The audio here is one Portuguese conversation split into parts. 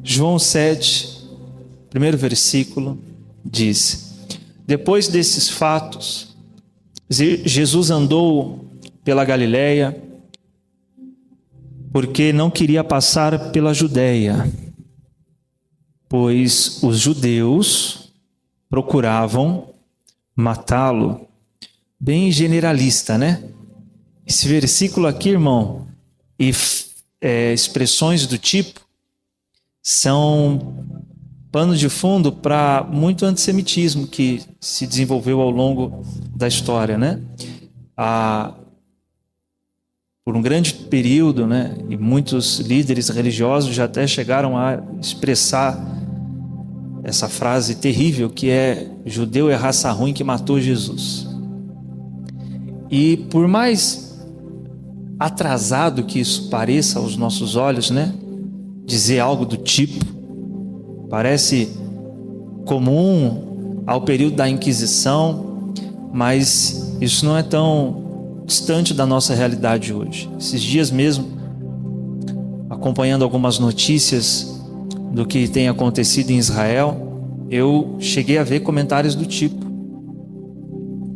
João 7, primeiro versículo, diz: depois desses fatos, Jesus andou pela Galileia, porque não queria passar pela Judeia, pois os judeus procuravam matá-lo. Bem generalista, né? Esse versículo aqui, irmão, e expressões do tipo, são pano de fundo para muito antissemitismo que se desenvolveu ao longo da história, né? Por um grande período, né? E muitos líderes religiosos já até chegaram a expressar essa frase terrível que é: judeu é raça ruim que matou Jesus. E por mais atrasado que isso pareça aos nossos olhos, né? Dizer algo do tipo, parece comum ao período da Inquisição, mas isso não é tão distante da nossa realidade hoje. Esses dias mesmo, acompanhando algumas notícias do que tem acontecido em Israel, eu cheguei a ver comentários do tipo,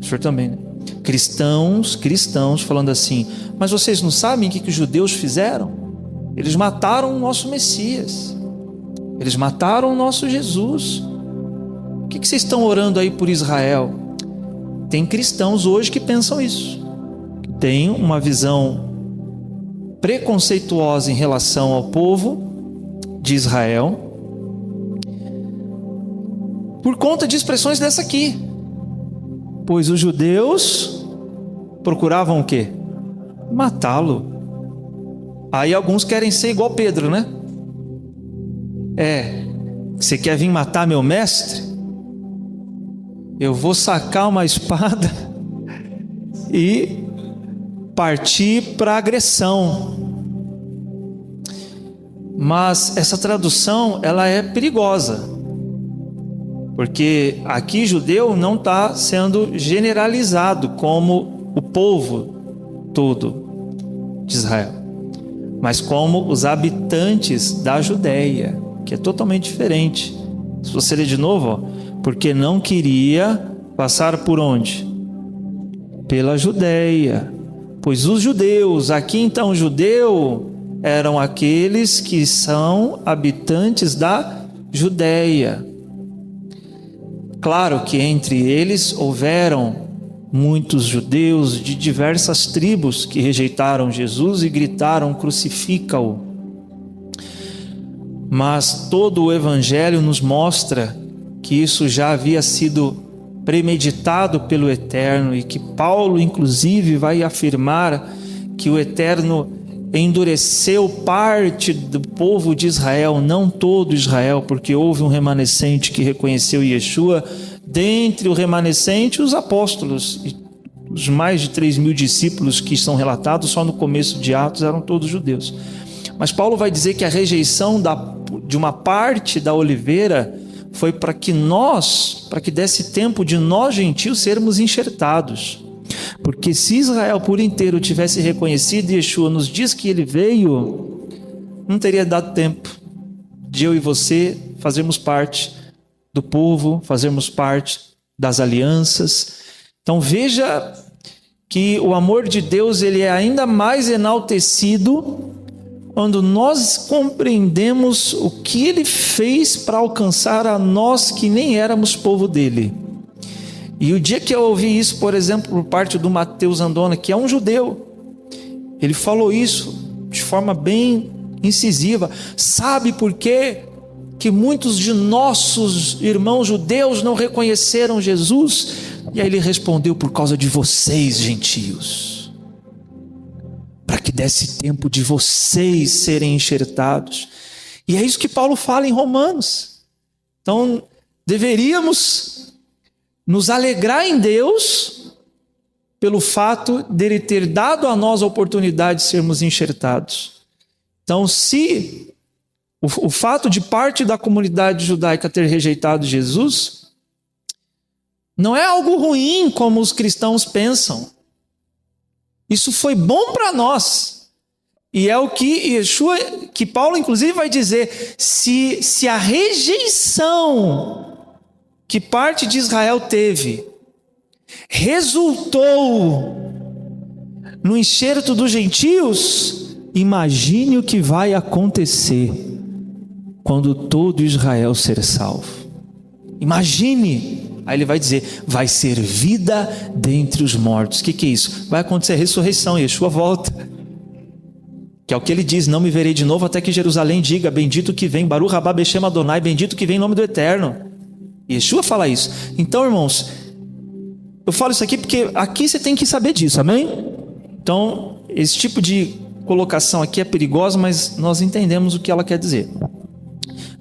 o senhor também, né? Cristãos falando assim: mas vocês não sabem o que os judeus fizeram? Eles mataram o nosso Messias, eles mataram o nosso Jesus. O que vocês estão orando aí por Israel? Tem cristãos hoje que pensam isso, que têm uma visão preconceituosa em relação ao povo de Israel, por conta de expressões dessa aqui. Pois os judeus procuravam o quê? Matá-lo. Aí alguns querem ser igual Pedro, né? Você quer vir matar meu mestre? Eu vou sacar uma espada e partir para a agressão. Mas essa tradução, ela é perigosa, porque aqui judeu não está sendo generalizado como o povo todo de Israel, mas como os habitantes da Judéia, que é totalmente diferente. Se você ler de novo, ó, porque não queria passar por onde? Pela Judéia, pois os judeus, aqui então judeu, eram aqueles que são habitantes da Judéia. Claro que entre eles houveram muitos judeus de diversas tribos que rejeitaram Jesus e gritaram: crucifica-o. Mas todo o Evangelho nos mostra que isso já havia sido premeditado pelo Eterno, e que Paulo inclusive vai afirmar que o Eterno endureceu parte do povo de Israel, não todo Israel, porque houve um remanescente que reconheceu Yeshua. Dentre o remanescente, os apóstolos, e os mais de 3.000 discípulos que são relatados só no começo de Atos, eram todos judeus. Mas Paulo vai dizer que a rejeição de uma parte da oliveira foi para que desse tempo de nós gentios sermos enxertados. Porque se Israel por inteiro tivesse reconhecido Yeshua nos dias que ele veio, não teria dado tempo de eu e você fazermos parte do povo, fazermos parte das alianças. Então veja que o amor de Deus, ele é ainda mais enaltecido quando nós compreendemos o que ele fez para alcançar a nós que nem éramos povo dele. E o dia que eu ouvi isso, por exemplo, por parte do Mateus Andona, que é um judeu, ele falou isso de forma bem incisiva: sabe por quê que muitos de nossos irmãos judeus não reconheceram Jesus? E aí ele respondeu: por causa de vocês, gentios, para que desse tempo de vocês serem enxertados. E é isso que Paulo fala em Romanos. Então deveríamos nos alegrar em Deus pelo fato dele ter dado a nós a oportunidade de sermos enxertados. Então, se o fato de parte da comunidade judaica ter rejeitado Jesus não é algo ruim como os cristãos pensam. Isso foi bom para nós. E é o que Paulo inclusive vai dizer, se a rejeição que parte de Israel teve resultou no enxerto dos gentios, imagine o que vai acontecer quando todo Israel ser salvo. Imagine. Aí ele vai dizer, vai ser vida dentre os mortos. O que é isso? Vai acontecer a ressurreição, Yeshua volta. Que é o que ele diz, não me verei de novo até que Jerusalém diga, bendito que vem, Baruch Rabá Beshem Adonai, bendito que vem em nome do Eterno. Yeshua fala isso. Então, irmãos, eu falo isso aqui porque aqui você tem que saber disso, amém? Então, esse tipo de colocação aqui é perigosa, mas nós entendemos o que ela quer dizer.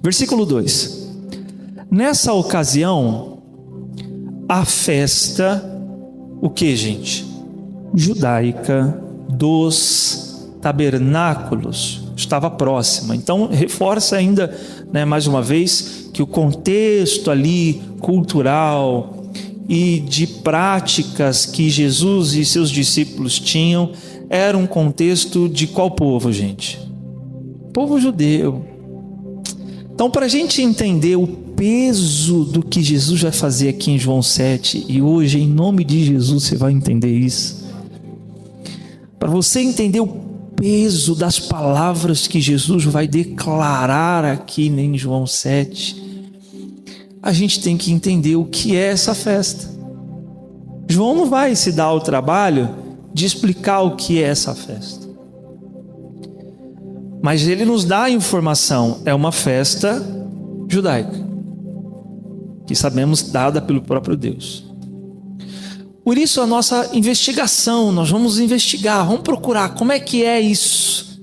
Versículo 2. Nessa ocasião, a festa, o que, gente? Judaica dos tabernáculos estava próxima. Então, reforça ainda, mais uma vez, que o contexto ali cultural e de práticas que Jesus e seus discípulos tinham era um contexto de qual povo, gente? Povo judeu. Então, para a gente entender o peso do que Jesus vai fazer aqui em João 7, e hoje, em nome de Jesus, você vai entender isso. Para você entender o peso das palavras que Jesus vai declarar aqui em João 7, a gente tem que entender o que é essa festa. João não vai se dar ao trabalho de explicar o que é essa festa, mas ele nos dá a informação. É uma festa judaica, que sabemos dada pelo próprio Deus. Por isso a nossa investigação, nós vamos investigar, vamos procurar como é que é isso.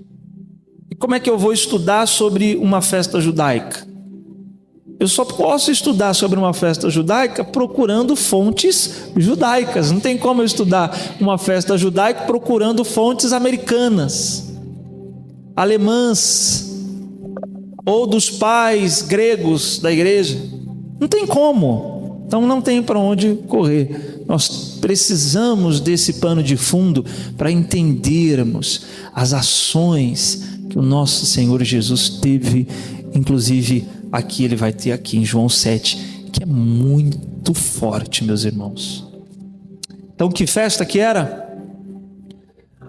E como é que eu vou estudar sobre uma festa judaica? Eu só posso estudar sobre uma festa judaica procurando fontes judaicas. Não tem como eu estudar uma festa judaica procurando fontes americanas, alemãs, ou dos pais gregos da igreja. Não tem como. Então não tem para onde correr. Nós precisamos desse pano de fundo para entendermos as ações que o nosso Senhor Jesus teve, inclusive aqui ele vai ter aqui em João 7, que é muito forte, meus irmãos. Então, que festa que era?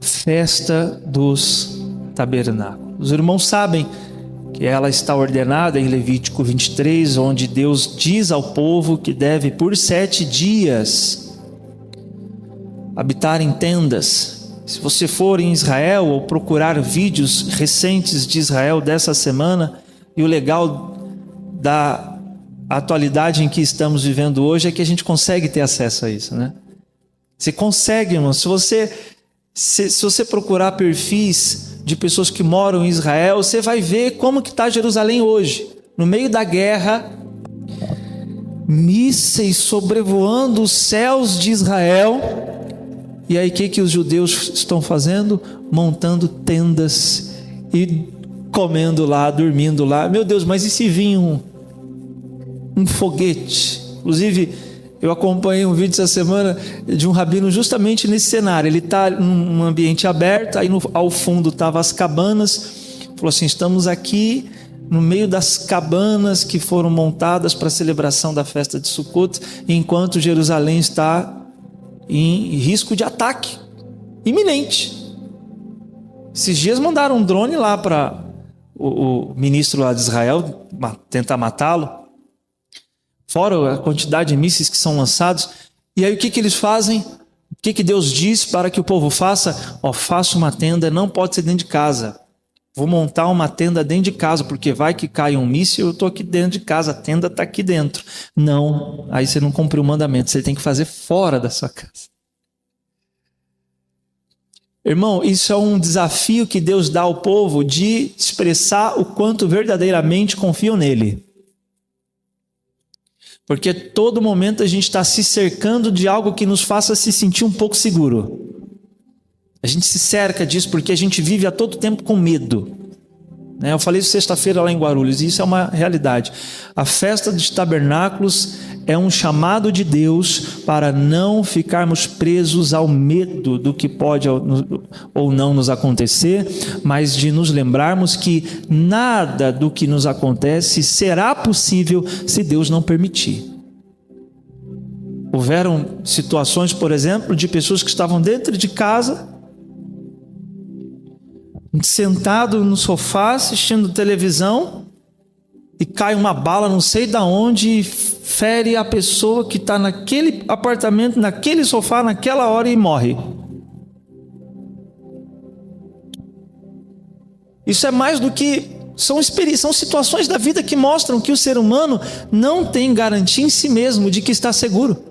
Festa dos tabernáculos. Os irmãos sabem que ela está ordenada em Levítico 23, onde Deus diz ao povo que deve por 7 dias habitar em tendas. Se você for em Israel ou procurar vídeos recentes de Israel dessa semana, e o legal da atualidade em que estamos vivendo hoje é que a gente consegue ter acesso a isso, né? Você consegue, irmão. Se você procurar perfis de pessoas que moram em Israel, você vai ver como que está Jerusalém hoje, no meio da guerra, mísseis sobrevoando os céus de Israel. E aí o que os judeus estão fazendo? Montando tendas e comendo lá, dormindo lá. Meu Deus, mas e se vir um foguete? Inclusive, eu acompanhei um vídeo essa semana de um rabino justamente nesse cenário. Ele está num ambiente aberto, aí ao fundo estavam as cabanas. Falou assim, estamos aqui no meio das cabanas que foram montadas para a celebração da festa de Sukkot, enquanto Jerusalém está em risco de ataque iminente. Esses dias mandaram um drone lá para o ministro lá de Israel tentar matá-lo, fora a quantidade de mísseis que são lançados. E aí o que eles fazem? O que Deus diz para que o povo faça? Faça uma tenda, não pode ser dentro de casa. Vou montar uma tenda dentro de casa, porque vai que cai um míssil, eu estou aqui dentro de casa, a tenda está aqui dentro. Não, aí você não cumpriu o mandamento, você tem que fazer fora da sua casa. Irmão, isso é um desafio que Deus dá ao povo de expressar o quanto verdadeiramente confiam nele. Porque todo momento a gente está se cercando de algo que nos faça se sentir um pouco seguro. A gente se cerca disso porque a gente vive a todo tempo com medo. Eu falei isso sexta-feira lá em Guarulhos, e isso é uma realidade. A festa dos tabernáculos é um chamado de Deus para não ficarmos presos ao medo do que pode ou não nos acontecer, mas de nos lembrarmos que nada do que nos acontece será possível se Deus não permitir. Houveram situações, por exemplo, de pessoas que estavam dentro de casa, sentado no sofá assistindo televisão, e cai uma bala não sei de onde e fere a pessoa que está naquele apartamento, naquele sofá, naquela hora, e morre. Isso é mais do que... São situações da vida que mostram que o ser humano não tem garantia em si mesmo de que está seguro.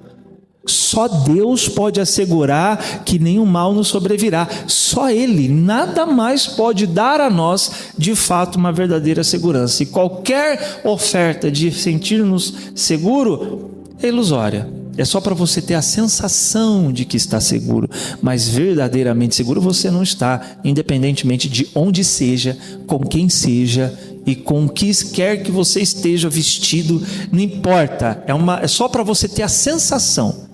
Só Deus pode assegurar que nenhum mal nos sobrevirá. Só Ele, nada mais pode dar a nós, de fato, uma verdadeira segurança. E qualquer oferta de sentir-nos seguro é ilusória. É só para você ter a sensação de que está seguro, mas verdadeiramente seguro você não está, independentemente de onde seja, com quem seja e com o que quer que você esteja vestido, não importa, é só para você ter a sensação.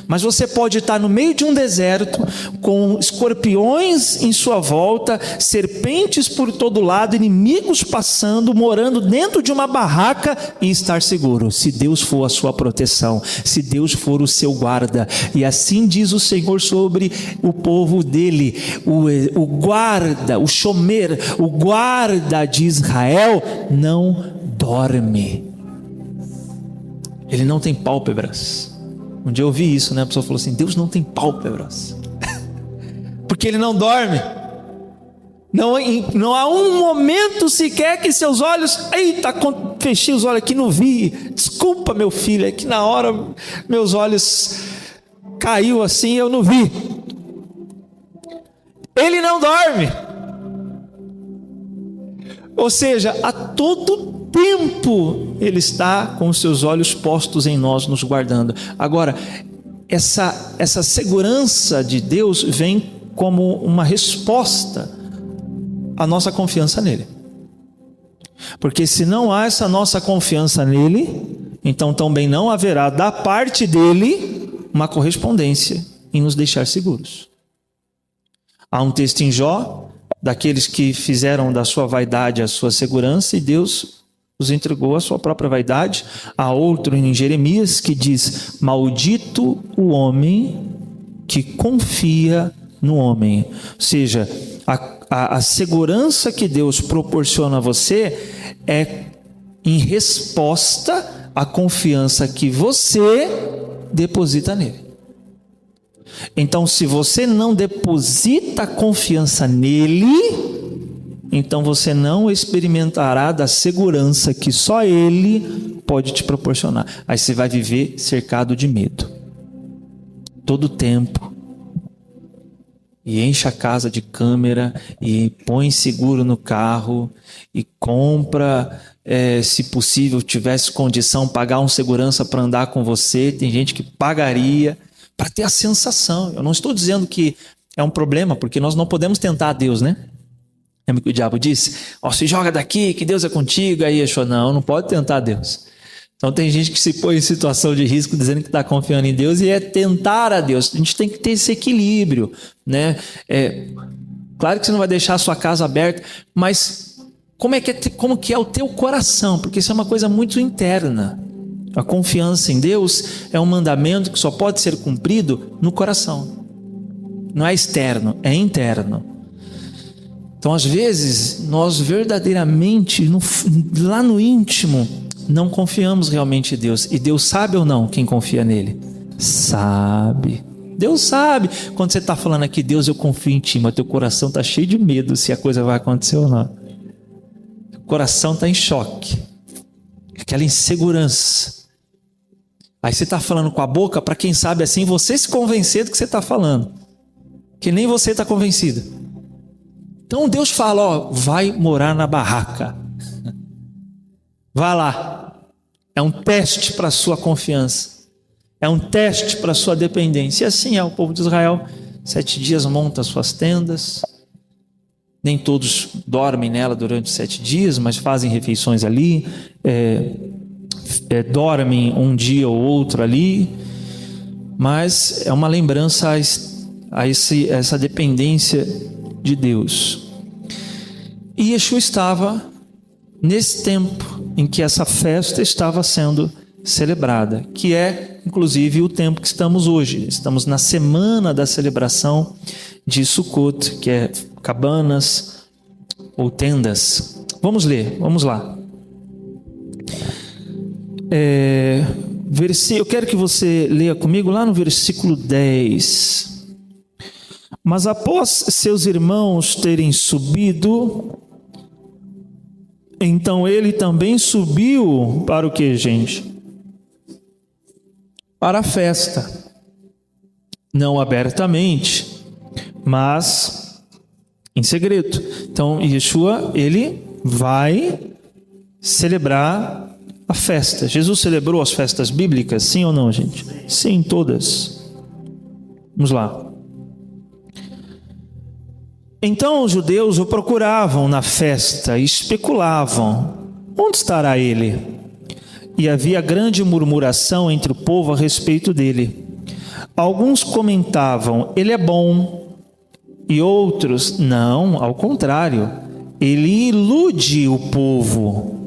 Mas você pode estar no meio de um deserto, com escorpiões em sua volta, serpentes por todo lado, inimigos passando, morando dentro de uma barraca e estar seguro, se Deus for a sua proteção, se Deus for o seu guarda. E assim diz o Senhor sobre o povo dele, o guarda, o shomer, o guarda de Israel não dorme. Ele não tem pálpebras. Um dia eu ouvi isso, né? A pessoa falou assim: Deus não tem pálpebras. Porque Ele não dorme. Não há um momento sequer que seus olhos... Eita, fechei os olhos aqui, não vi. Desculpa, meu filho, é que na hora meus olhos caiu assim, eu não vi. Ele não dorme. Ou seja, a todo tempo Ele está com os seus olhos postos em nós, nos guardando. Agora, essa segurança de Deus vem como uma resposta à nossa confiança nele. Porque se não há essa nossa confiança nele, então também não haverá da parte dele uma correspondência em nos deixar seguros. Há um texto em Jó, daqueles que fizeram da sua vaidade a sua segurança, e Deus os entregou à sua própria vaidade. Há outro em Jeremias que diz: maldito o homem que confia no homem. Ou seja, a segurança que Deus proporciona a você é em resposta à confiança que você deposita nele. Então, se você não deposita confiança nele, então você não experimentará da segurança que só Ele pode te proporcionar. Aí você vai viver cercado de medo todo tempo, e enche a casa de câmera, e põe seguro no carro, e compra, se possível, tivesse condição, pagar um segurança para andar com você. Tem gente que pagaria para ter a sensação. Eu não estou dizendo que é um problema, porque nós não podemos tentar a Deus, né? Lembra que o diabo disse: se joga daqui, que Deus é contigo. Aí achou: não pode tentar Deus. Então tem gente que se põe em situação de risco dizendo que está confiando em Deus, e é tentar a Deus. A gente tem que ter esse equilíbrio, né? Claro que você não vai deixar a sua casa aberta, mas como que é o teu coração? Porque isso é uma coisa muito interna. A confiança em Deus é um mandamento que só pode ser cumprido no coração. Não é externo, é interno. Então, às vezes, nós verdadeiramente, lá no íntimo, não confiamos realmente em Deus. E Deus sabe ou não quem confia nele? Sabe. Deus sabe. Quando você está falando aqui: Deus, eu confio em ti, mas teu coração está cheio de medo se a coisa vai acontecer ou não. O coração está em choque. Aquela insegurança. Aí você está falando com a boca para, quem sabe assim, você se convencer do que você está falando. Que nem você está convencido. Então Deus fala: vai morar na barraca. Vá lá. É um teste para a sua confiança. É um teste para a sua dependência. E assim é o povo de Israel. 7 dias monta suas tendas. Nem todos dormem nela durante os 7 dias, mas fazem refeições ali. dormem um dia ou outro ali, mas é uma lembrança a essa dependência de Deus. E Yeshua estava nesse tempo em que essa festa estava sendo celebrada, que é inclusive o tempo que estamos hoje. Estamos na semana da celebração de Sukkot, que é cabanas ou tendas. Vamos ler, vamos lá. Eu quero que você leia comigo lá no versículo 10. Mas após seus irmãos terem subido, então ele também subiu para o que, gente? Para a festa. Não abertamente, mas em segredo. Então, Yeshua, ele vai celebrar a festa. Jesus celebrou as festas bíblicas, sim ou não, gente? Sim, todas. Vamos lá. Então os judeus o procuravam na festa e especulavam: onde estará ele? E havia grande murmuração entre o povo a respeito dele. Alguns comentavam: ele é bom. E outros: não, ao contrário, ele ilude o povo.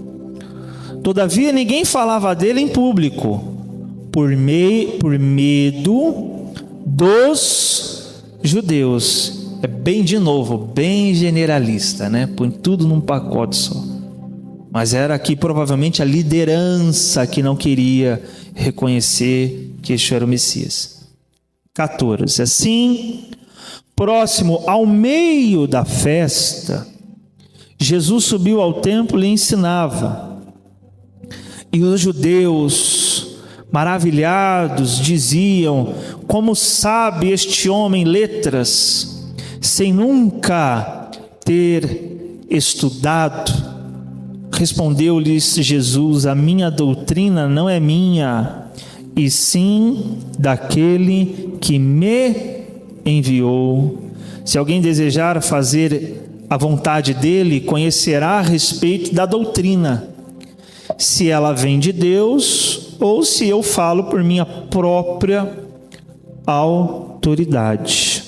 Todavia ninguém falava dele em público, por medo dos judeus. É bem generalista, né? Põe tudo num pacote só. Mas era aqui provavelmente a liderança que não queria reconhecer que Yeshua era o Messias. 14. Assim, próximo ao meio da festa, Jesus subiu ao templo e ensinava. E os judeus, maravilhados, diziam: como sabe este homem letras, sem nunca ter estudado? Respondeu-lhes Jesus: a minha doutrina não é minha, e sim daquele que me enviou. Se alguém desejar fazer a vontade dele, conhecerá a respeito da doutrina, se ela vem de Deus ou se eu falo por minha própria autoridade.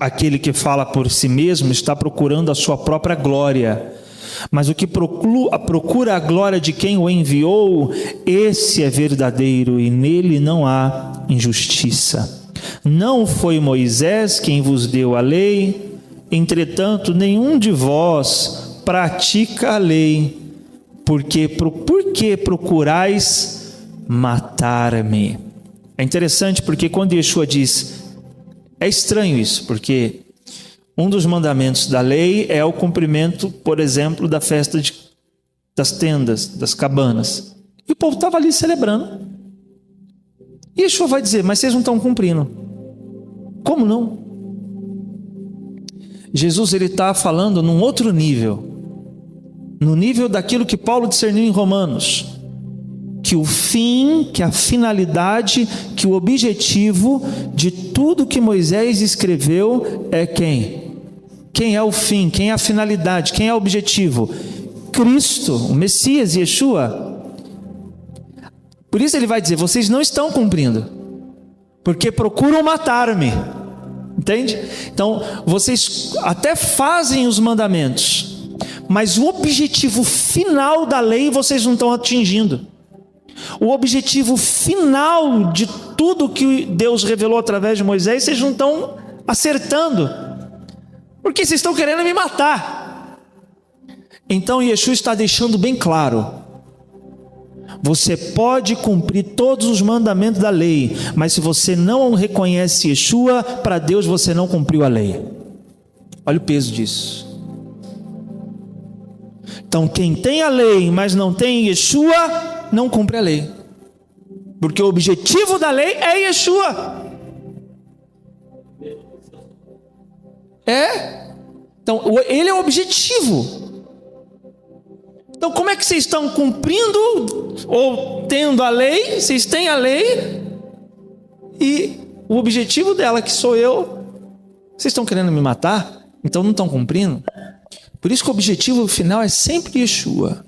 Aquele que fala por si mesmo está procurando a sua própria glória, mas o que procura a glória de quem o enviou, esse é verdadeiro e nele não há injustiça. Não foi Moisés quem vos deu a lei, entretanto nenhum de vós pratica a lei. Por que procurais matar-me? É interessante porque quando Yeshua diz, é estranho isso, porque um dos mandamentos da lei é o cumprimento, por exemplo, da festa das tendas, das cabanas. E o povo estava ali celebrando. E Yeshua vai dizer, mas vocês não estão cumprindo. Como não? Jesus está falando num outro nível. No nível daquilo que Paulo discerniu em Romanos. Que o fim, que a finalidade, que o objetivo de tudo que Moisés escreveu é quem? Quem é o fim? Quem é a finalidade? Quem é o objetivo? Cristo, o Messias, Yeshua. Por isso ele vai dizer, vocês não estão cumprindo, porque procuram matar-me. Entende? Então, vocês até fazem os mandamentos, mas o objetivo final da lei vocês não estão atingindo. O objetivo final de tudo que Deus revelou através de Moisés, vocês não estão acertando, porque vocês estão querendo me matar. Então Yeshua está deixando bem claro: você pode cumprir todos os mandamentos da lei, mas se você não reconhece Yeshua, para Deus você não cumpriu a lei. Olha o peso disso. Então quem tem a lei, mas não tem Yeshua, não cumpre a lei, porque o objetivo da lei é Yeshua. Então ele é o objetivo. Então como é que vocês estão cumprindo ou tendo a lei? Vocês têm a lei e o objetivo dela, que sou eu, vocês estão querendo me matar? Então não estão cumprindo. Por isso que o objetivo final é sempre Yeshua.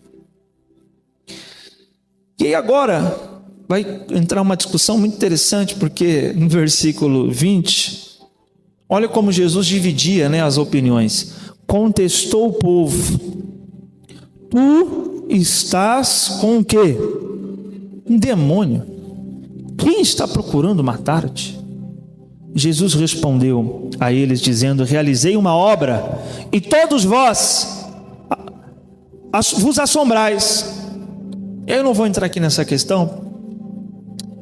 E aí agora vai entrar uma discussão muito interessante, porque no versículo 20, olha como Jesus dividia, as opiniões. Contestou o povo: tu estás com o quê? Um demônio. Quem está procurando matar-te? Jesus respondeu a eles dizendo: realizei uma obra e todos vós vos assombrais. Eu não vou entrar aqui nessa questão.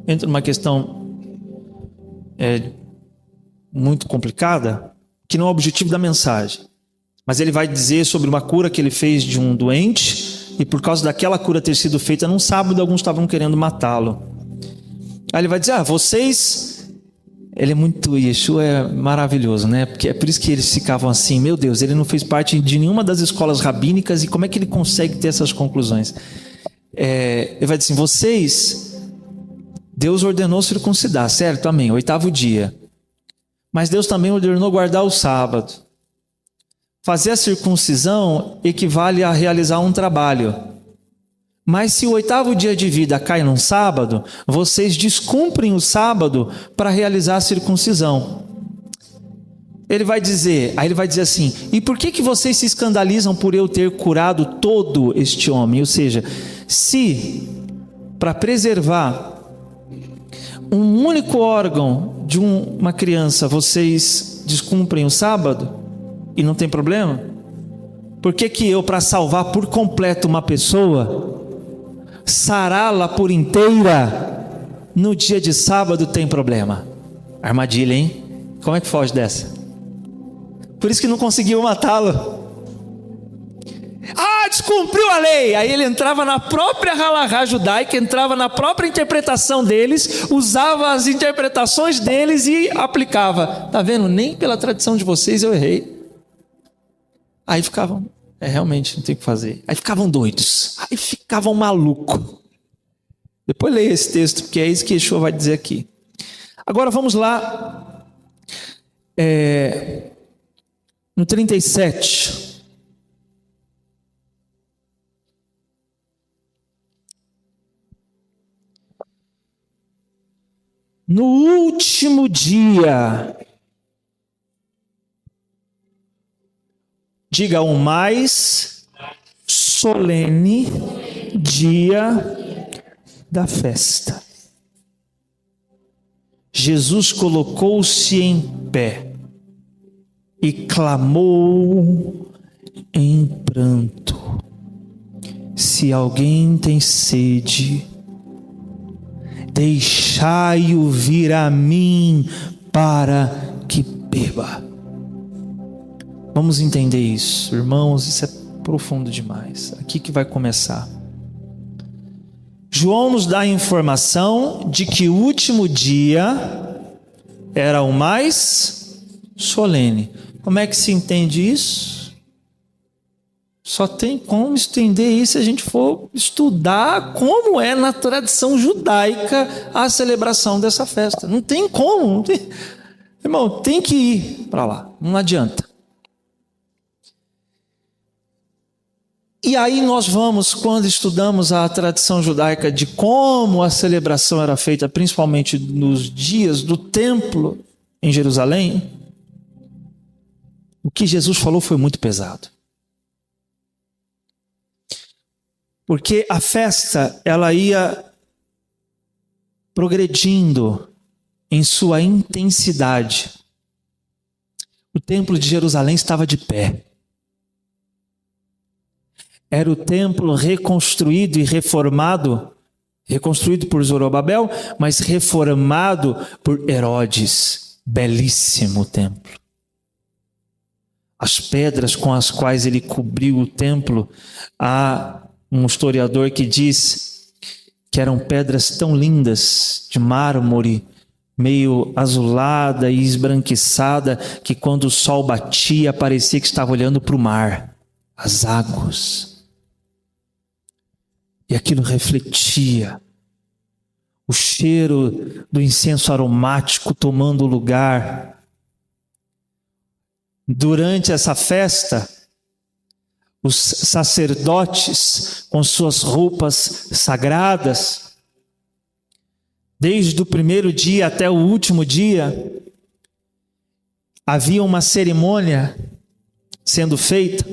Entra numa questão muito complicada, que não é o objetivo da mensagem. Mas ele vai dizer sobre uma cura que ele fez de um doente, e por causa daquela cura ter sido feita num sábado, alguns estavam querendo matá-lo. Aí ele vai dizer: vocês... Ele é muito... Yeshua é maravilhoso, Porque é por isso que eles ficavam assim: meu Deus, ele não fez parte de nenhuma das escolas rabínicas, e como é que ele consegue ter essas conclusões? Ele vai dizer assim: vocês... Deus ordenou circuncidar, certo? Amém. 8º dia. Mas Deus também ordenou guardar o sábado. Fazer a circuncisão equivale a realizar um trabalho. Mas se o 8º dia de vida cai num sábado, vocês descumprem o sábado para realizar a circuncisão. Aí ele vai dizer assim: e por que vocês se escandalizam por eu ter curado todo este homem? Ou seja, se para preservar um único órgão de uma criança vocês descumprem o sábado e não tem problema, por que eu, para salvar por completo uma pessoa, sará-la por inteira no dia de sábado, tem problema? Armadilha, hein? Como é que foge dessa? Por isso que não conseguiu matá-lo. Descumpriu a lei. Aí ele entrava na própria halahá judaica, entrava na própria interpretação deles, usava as interpretações deles e aplicava. Tá vendo? Nem pela tradição de vocês eu errei. Aí ficavam... realmente não tem o que fazer. Aí ficavam doidos. Aí ficavam malucos. Depois leia esse texto, porque é isso que Yeshua vai dizer aqui. Agora vamos lá. No 37. No último dia, diga, o mais solene dia da festa, Jesus colocou-se em pé e clamou em pranto: se alguém tem sede, deixai-o vir a mim para que beba. Vamos entender isso, irmãos, isso é profundo demais. Aqui que vai começar. João nos dá a informação de que o último dia era o mais solene. Como é que se entende isso? Só tem como estender isso se a gente for estudar como é na tradição judaica a celebração dessa festa. Não tem como. Não tem... Irmão, tem que ir para lá. Não adianta. E aí nós vamos, quando estudamos a tradição judaica de como a celebração era feita, principalmente nos dias do templo em Jerusalém, o que Jesus falou foi muito pesado. Porque a festa, ela ia progredindo em sua intensidade. O templo de Jerusalém estava de pé. Era o templo reconstruído e reformado, reconstruído por Zorobabel, mas reformado por Herodes. Belíssimo templo. As pedras com as quais ele cobriu o templo, há um historiador que diz que eram pedras tão lindas, de mármore, meio azulada e esbranquiçada, que quando o sol batia, parecia que estava olhando para o mar, as águas. E aquilo refletia. O cheiro do incenso aromático tomando lugar. Durante essa festa, os sacerdotes com suas roupas sagradas, desde o primeiro dia até o último dia, havia uma cerimônia sendo feita.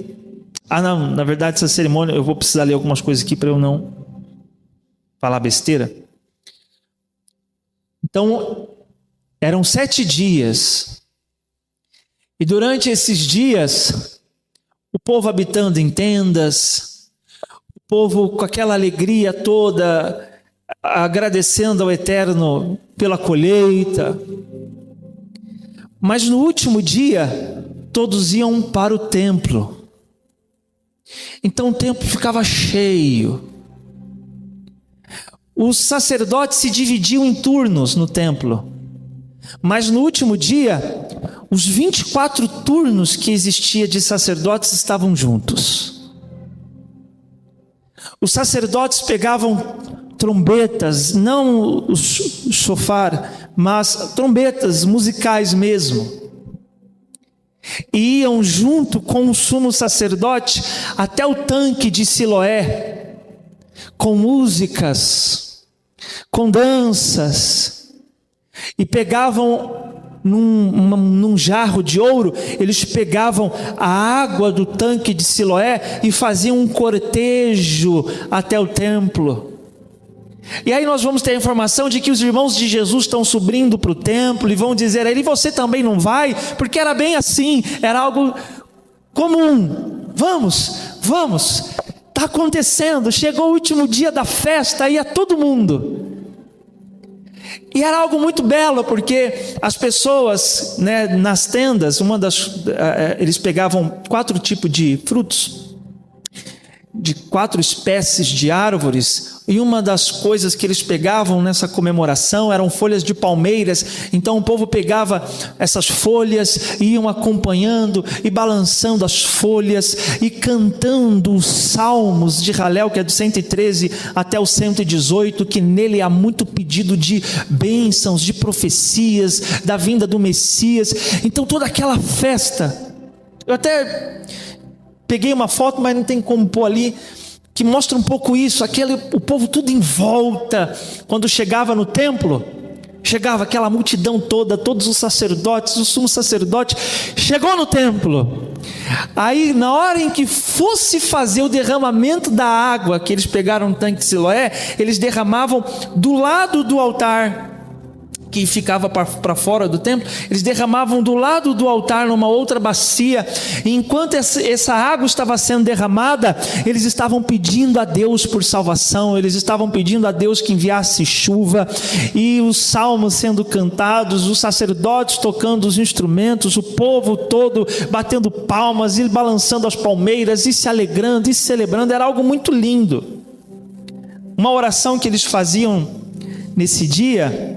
Não, na verdade essa cerimônia, eu vou precisar ler algumas coisas aqui para eu não falar besteira. Então, eram 7 dias, e durante esses dias, o povo habitando em tendas, o povo com aquela alegria toda, agradecendo ao Eterno pela colheita. Mas no último dia, todos iam para o templo. Então o templo ficava cheio. Os sacerdotes se dividiam em turnos no templo. Mas no último dia, os 24 turnos que existia de sacerdotes estavam juntos. Os sacerdotes pegavam trombetas, não o shofar, mas trombetas musicais mesmo. E iam junto com o sumo sacerdote até o tanque de Siloé, com músicas, com danças, e pegavam num jarro de ouro, eles pegavam a água do tanque de Siloé e faziam um cortejo até o templo. E aí nós vamos ter a informação de que os irmãos de Jesus estão subindo para o templo e vão dizer a ele: você também não vai? Porque era bem assim, era algo comum. Vamos, está acontecendo, chegou o último dia da festa, ia todo mundo. E era algo muito belo, porque as pessoas, né, nas tendas, eles pegavam 4 tipos de frutos, de 4 espécies de árvores, e uma das coisas que eles pegavam nessa comemoração eram folhas de palmeiras. Então o povo pegava essas folhas, iam acompanhando e balançando as folhas e cantando os salmos de Halel, que é do 113 até o 118, que nele há muito pedido de bênçãos, de profecias, da vinda do Messias. Então toda aquela festa, eu até peguei uma foto, mas não tem como pôr ali, que mostra um pouco isso, o povo tudo em volta. Quando chegava no templo, chegava aquela multidão toda, todos os sacerdotes, o sumo sacerdote, chegou no templo. Aí na hora em que fosse fazer o derramamento da água, que eles pegaram no tanque de Siloé, eles derramavam do lado do altar, que ficava para fora do templo, eles derramavam do lado do altar numa outra bacia, e enquanto essa água estava sendo derramada, eles estavam pedindo a Deus por salvação, eles estavam pedindo a Deus que enviasse chuva, e os salmos sendo cantados, os sacerdotes tocando os instrumentos, o povo todo batendo palmas e balançando as palmeiras e se alegrando e celebrando. Era algo muito lindo. Uma oração que eles faziam nesse dia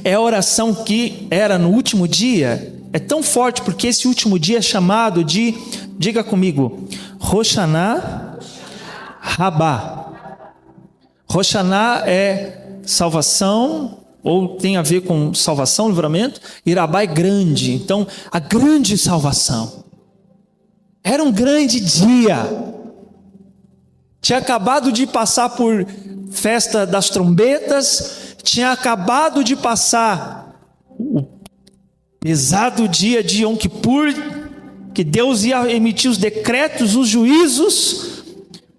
é a oração que era no último dia. É tão forte porque esse último dia é chamado de, diga comigo, Rosh Hashanah Rabbah. Rosh Hashanah é salvação, ou tem a ver com salvação, livramento, e Rabbah é grande. Então, a grande salvação. Era um grande dia. Tinha acabado de passar por festa das trombetas, tinha acabado de passar o pesado dia de Yom Kippur, que Deus ia emitir os decretos, os juízos,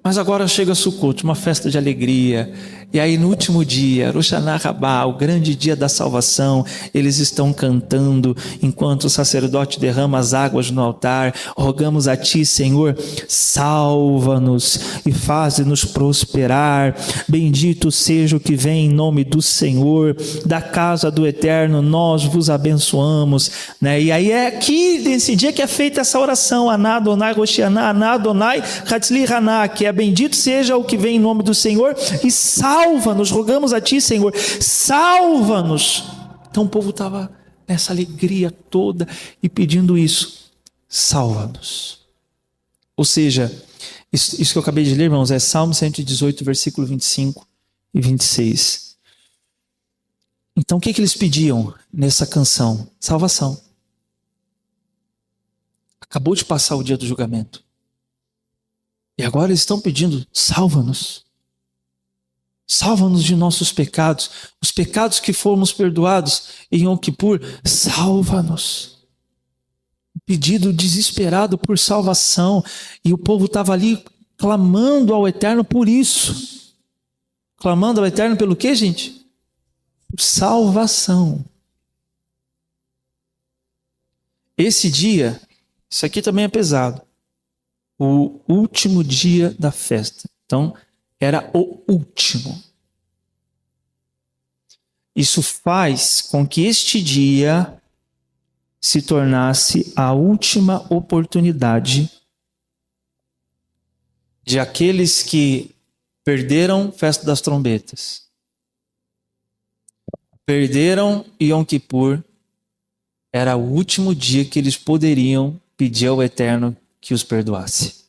mas agora chega Sukkot, uma festa de alegria. E aí no último dia, Rosh Hashanah Rabbah, o grande dia da salvação, eles estão cantando, enquanto o sacerdote derrama as águas no altar: rogamos a Ti, Senhor, salva-nos e faze-nos prosperar, bendito seja o que vem em nome do Senhor, da casa do Eterno nós vos abençoamos, né? E aí é aqui, nesse dia, que é feita essa oração, Aná Adonai Rosh Hashanah, Aná Adonai Hatzli Haná, que é bendito seja o que vem em nome do Senhor e salva-nos, rogamos a Ti, Senhor, salva-nos. Então o povo estava nessa alegria toda e pedindo isso: salva-nos. Ou seja, isso que eu acabei de ler, irmãos, é Salmo 118, versículo 25 e 26. Então o que eles pediam nessa canção? Salvação. Acabou de passar o dia do julgamento. E agora eles estão pedindo: salva-nos. Salva-nos de nossos pecados. Os pecados que fomos perdoados em Yom Kippur, salva-nos. Pedido desesperado por salvação. E o povo estava ali clamando ao Eterno por isso. Clamando ao Eterno pelo quê, gente? Por salvação. Esse dia, isso aqui também é pesado. O último dia da festa. Então, era o último. Isso faz com que este dia se tornasse a última oportunidade de aqueles que perderam Festa das Trombetas, perderam Yom Kippur. Era o último dia que eles poderiam pedir ao Eterno que os perdoasse.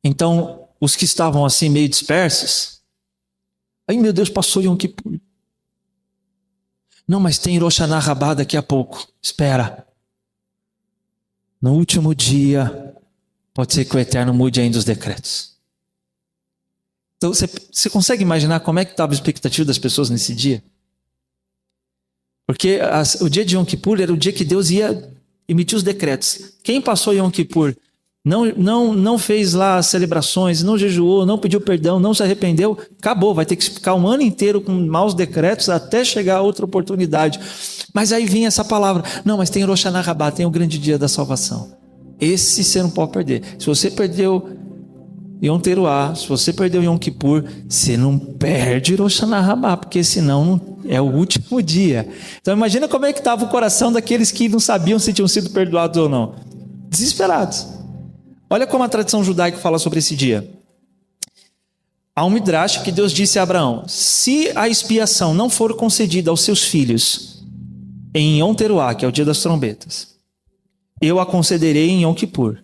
Então, os que estavam assim meio dispersos, ai meu Deus, passou Yom Kippur. Não, mas tem Rosh Hashanah daqui a pouco. Espera. No último dia, pode ser que o Eterno mude ainda os decretos. Então, você consegue imaginar como é que estava a expectativa das pessoas nesse dia? Porque o dia de Yom Kippur era o dia que Deus ia emitir os decretos. Quem passou Yom Kippur, não fez lá as celebrações, não jejuou, não pediu perdão, não se arrependeu, acabou, vai ter que ficar um ano inteiro com maus decretos até chegar a outra oportunidade. Mas aí vinha essa palavra: não, mas tem Rosh Hashanah, tem o grande dia da salvação. Esse você não pode perder. Se você perdeu Yom Teruah, se você perdeu Yom Kippur, você não perde Rosh Hashanah, porque senão é o último dia. Então imagina como é que estava o coração daqueles que não sabiam se tinham sido perdoados ou não. Desesperados. Olha como a tradição judaica fala sobre esse dia. Há um midrash que Deus disse a Abraão: se a expiação não for concedida aos seus filhos em Yom Teruah, que é o dia das trombetas, eu a concederei em Yom Kippur.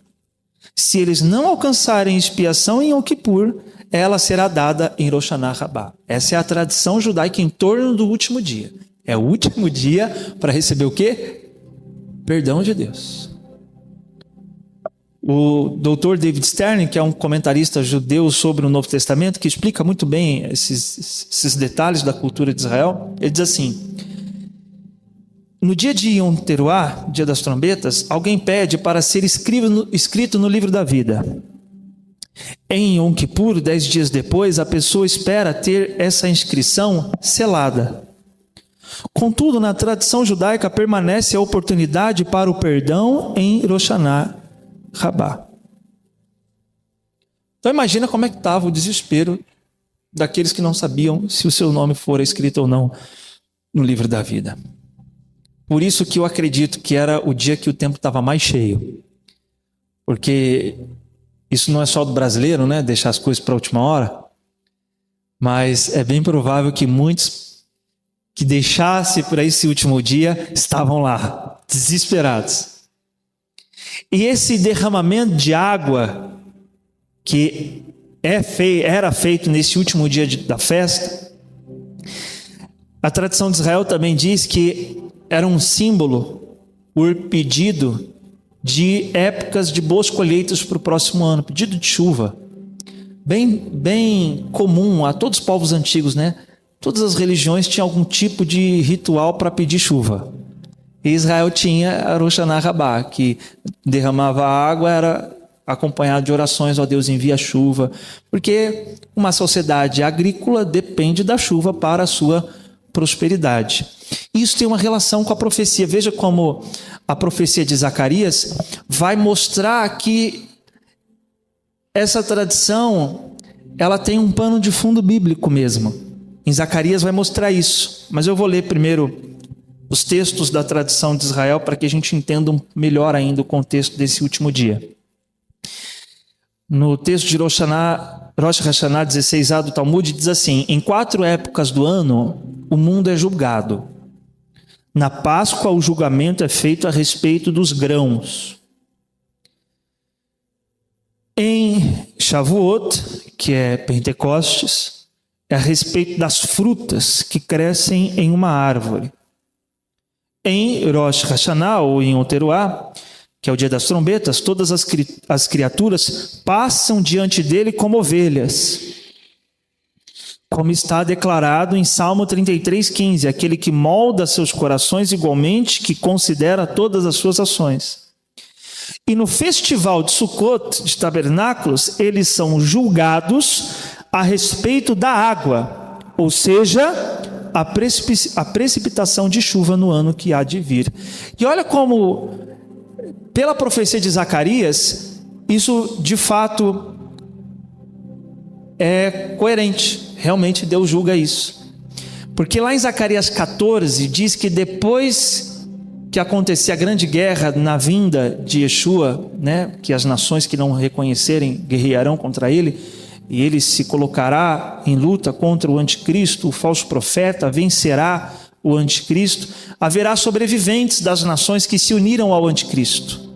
Se eles não alcançarem expiação em Yom Kippur, ela será dada em Rosh Hashanah. Essa é a tradição judaica em torno do último dia. É o último dia para receber o quê? Perdão de Deus. O Dr. David Stern, que é um comentarista judeu sobre o Novo Testamento, que explica muito bem esses detalhes da cultura de Israel, ele diz assim: no dia de Yom Teruah, dia das trombetas, alguém pede para ser escrito no livro da vida. Em Yom Kippur, 10 dias depois, a pessoa espera ter essa inscrição selada. Contudo, na tradição judaica permanece a oportunidade para o perdão em Rosh Hashanah. Então imagina como é que estava o desespero daqueles que não sabiam se o seu nome fora escrito ou não no livro da vida. Por isso que eu acredito que era o dia que o tempo estava mais cheio. Porque isso não é só do brasileiro, né? Deixar as coisas para a última hora. Mas é bem provável que muitos que deixassem para esse último dia estavam lá, desesperados. E esse derramamento de água que era feito nesse último dia da festa, a tradição de Israel também diz que era um símbolo por pedido de épocas de boas colheitas para o próximo ano, pedido de chuva. Bem comum a todos os povos antigos, né? Todas as religiões tinham algum tipo de ritual para pedir chuva. E Israel tinha a Rosh Hashanah, que derramava água, era acompanhado de orações: ó Deus, envia chuva. Porque uma sociedade agrícola depende da chuva para a sua prosperidade. Isso tem uma relação com a profecia. Veja como a profecia de Zacarias vai mostrar que essa tradição, ela tem um pano de fundo bíblico mesmo. Em Zacarias vai mostrar isso. Mas eu vou ler primeiro os textos da tradição de Israel para que a gente entenda melhor ainda o contexto desse último dia. No texto de Rosh Hashanah 16a do Talmud diz assim: em 4 épocas do ano o mundo é julgado. Na Páscoa o julgamento é feito a respeito dos grãos. Em Shavuot, que é Pentecostes, é a respeito das frutas que crescem em uma árvore. Em Rosh Hashanah, ou em Yom Teruah, que é o dia das trombetas, todas as criaturas passam diante dele como ovelhas. Como está declarado em Salmo 33:15, aquele que molda seus corações igualmente, que considera todas as suas ações. E no festival de Sucot, de tabernáculos, eles são julgados a respeito da água, ou seja, a precipitação de chuva no ano que há de vir. E olha como, pela profecia de Zacarias, isso de fato é coerente. Realmente Deus julga isso. Porque lá em Zacarias 14 diz que depois que acontecer a grande guerra na vinda de Yeshua, né, que as nações que não reconhecerem guerrearão contra ele, e ele se colocará em luta contra o anticristo, o falso profeta, vencerá o anticristo, haverá sobreviventes das nações que se uniram ao anticristo.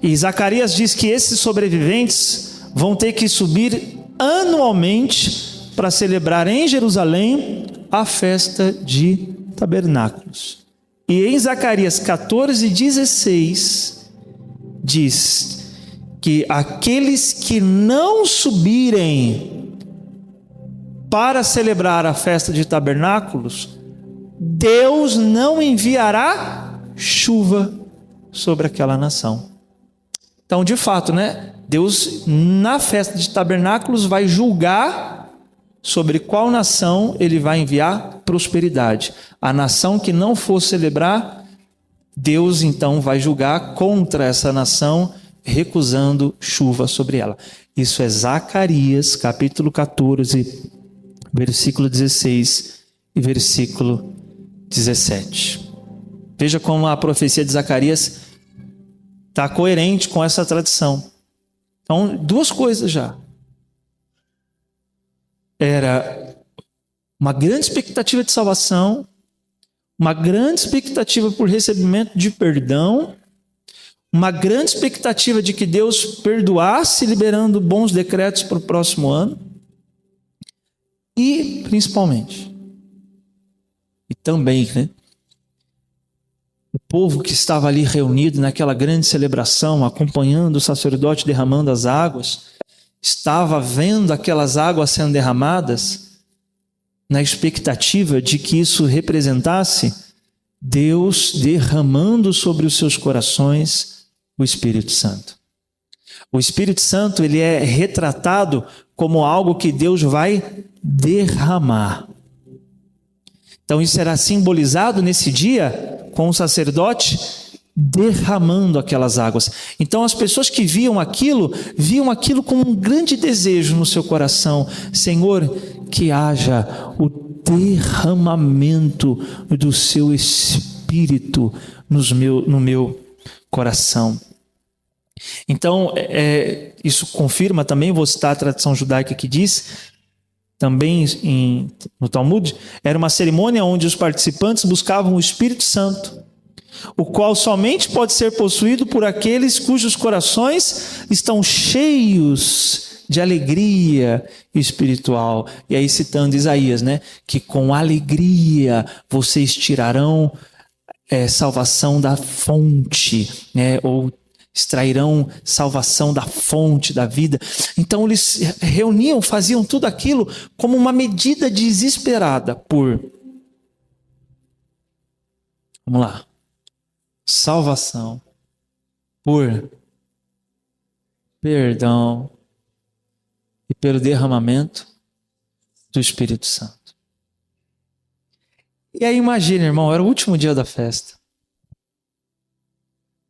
E Zacarias diz que esses sobreviventes vão ter que subir anualmente para celebrar em Jerusalém a festa de tabernáculos. E em Zacarias 14:16 diz que aqueles que não subirem para celebrar a festa de tabernáculos, Deus não enviará chuva sobre aquela nação. Então, de fato, né? Deus na festa de tabernáculos vai julgar sobre qual nação ele vai enviar prosperidade. A nação que não for celebrar, Deus então vai julgar contra essa nação, recusando chuva sobre ela. Isso é Zacarias, capítulo 14, versículo 16 e versículo 17. Veja como a profecia de Zacarias está coerente com essa tradição. Então, duas coisas já. Era uma grande expectativa de salvação, uma grande expectativa por recebimento de perdão, uma grande expectativa de que Deus perdoasse, liberando bons decretos para o próximo ano, e principalmente, e também, né, o povo que estava ali reunido naquela grande celebração, acompanhando o sacerdote derramando as águas, estava vendo aquelas águas sendo derramadas, na expectativa de que isso representasse Deus derramando sobre os seus corações o Espírito Santo. O Espírito Santo, ele é retratado como algo que Deus vai derramar. Então isso será simbolizado nesse dia com o sacerdote derramando aquelas águas. Então as pessoas que viam aquilo com um grande desejo no seu coração. Senhor, que haja o derramamento do seu Espírito no meu coração. Então, isso confirma também, vou citar a tradição judaica que diz, também no Talmud, era uma cerimônia onde os participantes buscavam o Espírito Santo, o qual somente pode ser possuído por aqueles cujos corações estão cheios de alegria espiritual. E aí citando Isaías, né? Que com alegria vocês tirarão salvação da fonte, né? Ou extrairão salvação da fonte da vida. Então eles reuniam, faziam tudo aquilo como uma medida desesperada por, vamos lá, salvação, por perdão e pelo derramamento do Espírito Santo. E aí imagina, irmão, era o último dia da festa.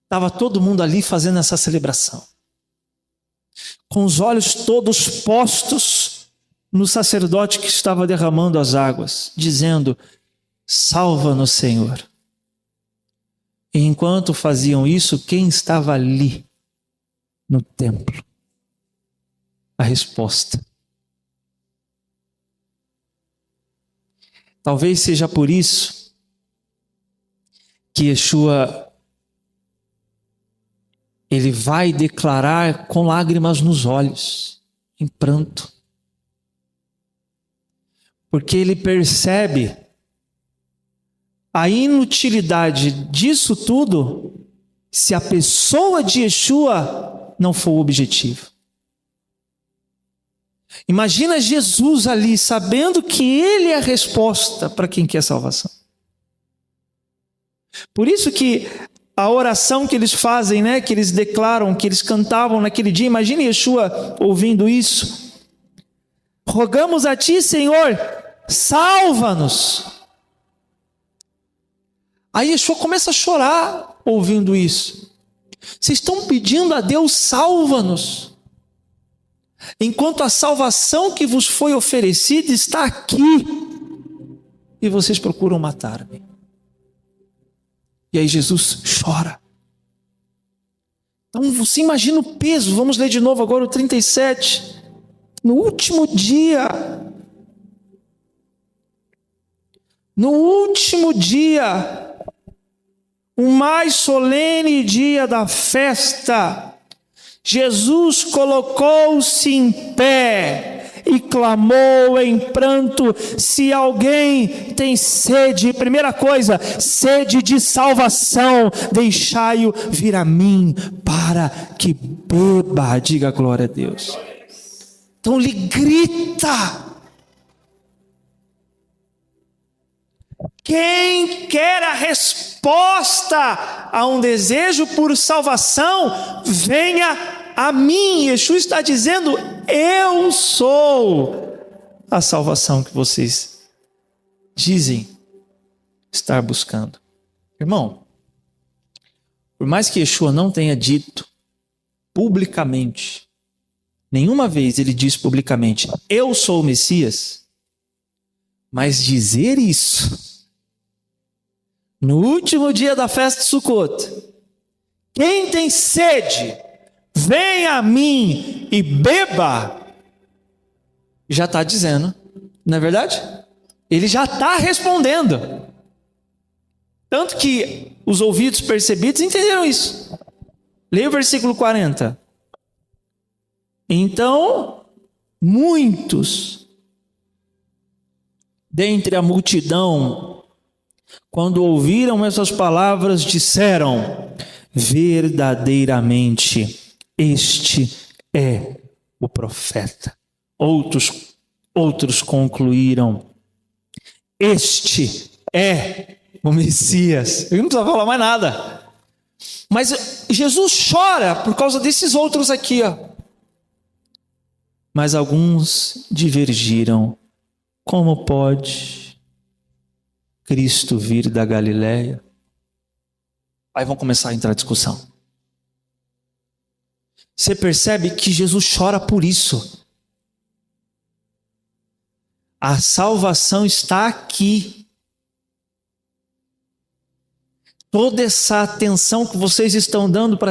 Estava todo mundo ali fazendo essa celebração, com os olhos todos postos no sacerdote que estava derramando as águas, dizendo: salva-nos, Senhor. E enquanto faziam isso, quem estava ali no templo? A resposta. Talvez seja por isso que Yeshua, ele vai declarar com lágrimas nos olhos, em pranto. Porque ele percebe a inutilidade disso tudo se a pessoa de Yeshua não for o objetivo. Imagina Jesus ali, sabendo que Ele é a resposta para quem quer salvação. Por isso que a oração que eles fazem, né, que eles declaram, que eles cantavam naquele dia, imagine Yeshua ouvindo isso. Rogamos a Ti, Senhor, salva-nos. Aí Yeshua começa a chorar ouvindo isso. Vocês estão pedindo a Deus, salva-nos, enquanto a salvação que vos foi oferecida está aqui, e vocês procuram matar-me. E aí Jesus chora. Então você imagina o peso. Vamos ler de novo agora o 37. No último dia, o mais solene dia da festa, Jesus colocou-se em pé e clamou em pranto: se alguém tem sede, primeira coisa, sede de salvação, deixai-o vir a mim para que beba. Diga glória a Deus. Então ele grita. Quem quer a resposta a um desejo por salvação, venha a mim. Yeshua está dizendo: eu sou a salvação que vocês dizem estar buscando. Irmão, por mais que Yeshua não tenha dito publicamente, nenhuma vez ele disse publicamente: eu sou o Messias, mas dizer isso no último dia da festa de Sukkot, quem tem sede, venha a mim e beba, já está dizendo, não é verdade? Ele já está respondendo. Tanto que os ouvidos percebidos entenderam isso. Leia o versículo 40. Então, muitos dentre a multidão, quando ouviram essas palavras, disseram: verdadeiramente, este é o profeta. Outros concluíram: este é o Messias. Ele não precisa falar mais nada. Mas Jesus chora por causa desses outros aqui, ó. Mas alguns divergiram. Como pode Cristo vir da Galileia? Aí vão começar a entrar em discussão. Você percebe que Jesus chora por isso. A salvação está aqui. Toda essa atenção que vocês estão dando para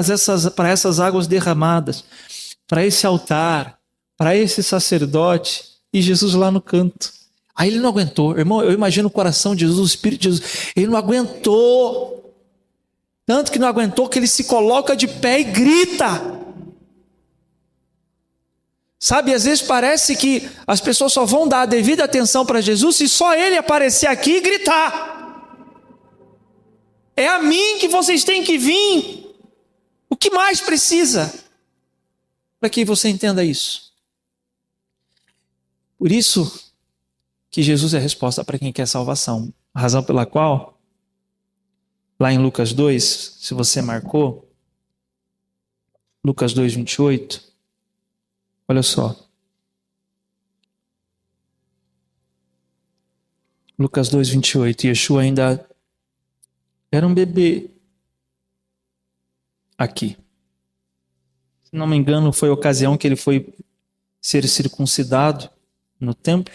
essas águas derramadas, para esse altar, para esse sacerdote, e Jesus lá no canto. Aí ele não aguentou. Irmão, eu imagino o coração de Jesus, o Espírito de Jesus. Ele não aguentou. Tanto que não aguentou que ele se coloca de pé e grita. Sabe, às vezes parece que as pessoas só vão dar a devida atenção para Jesus se só ele aparecer aqui e gritar: é a mim que vocês têm que vir. O que mais precisa para que você entenda isso? Por isso que Jesus é a resposta para quem quer salvação. A razão pela qual, lá em Lucas 2, se você marcou, Lucas 2, 28, olha só. Lucas 2, 28, Yeshua ainda era um bebê aqui. Se não me engano, foi a ocasião que ele foi ser circuncidado no templo.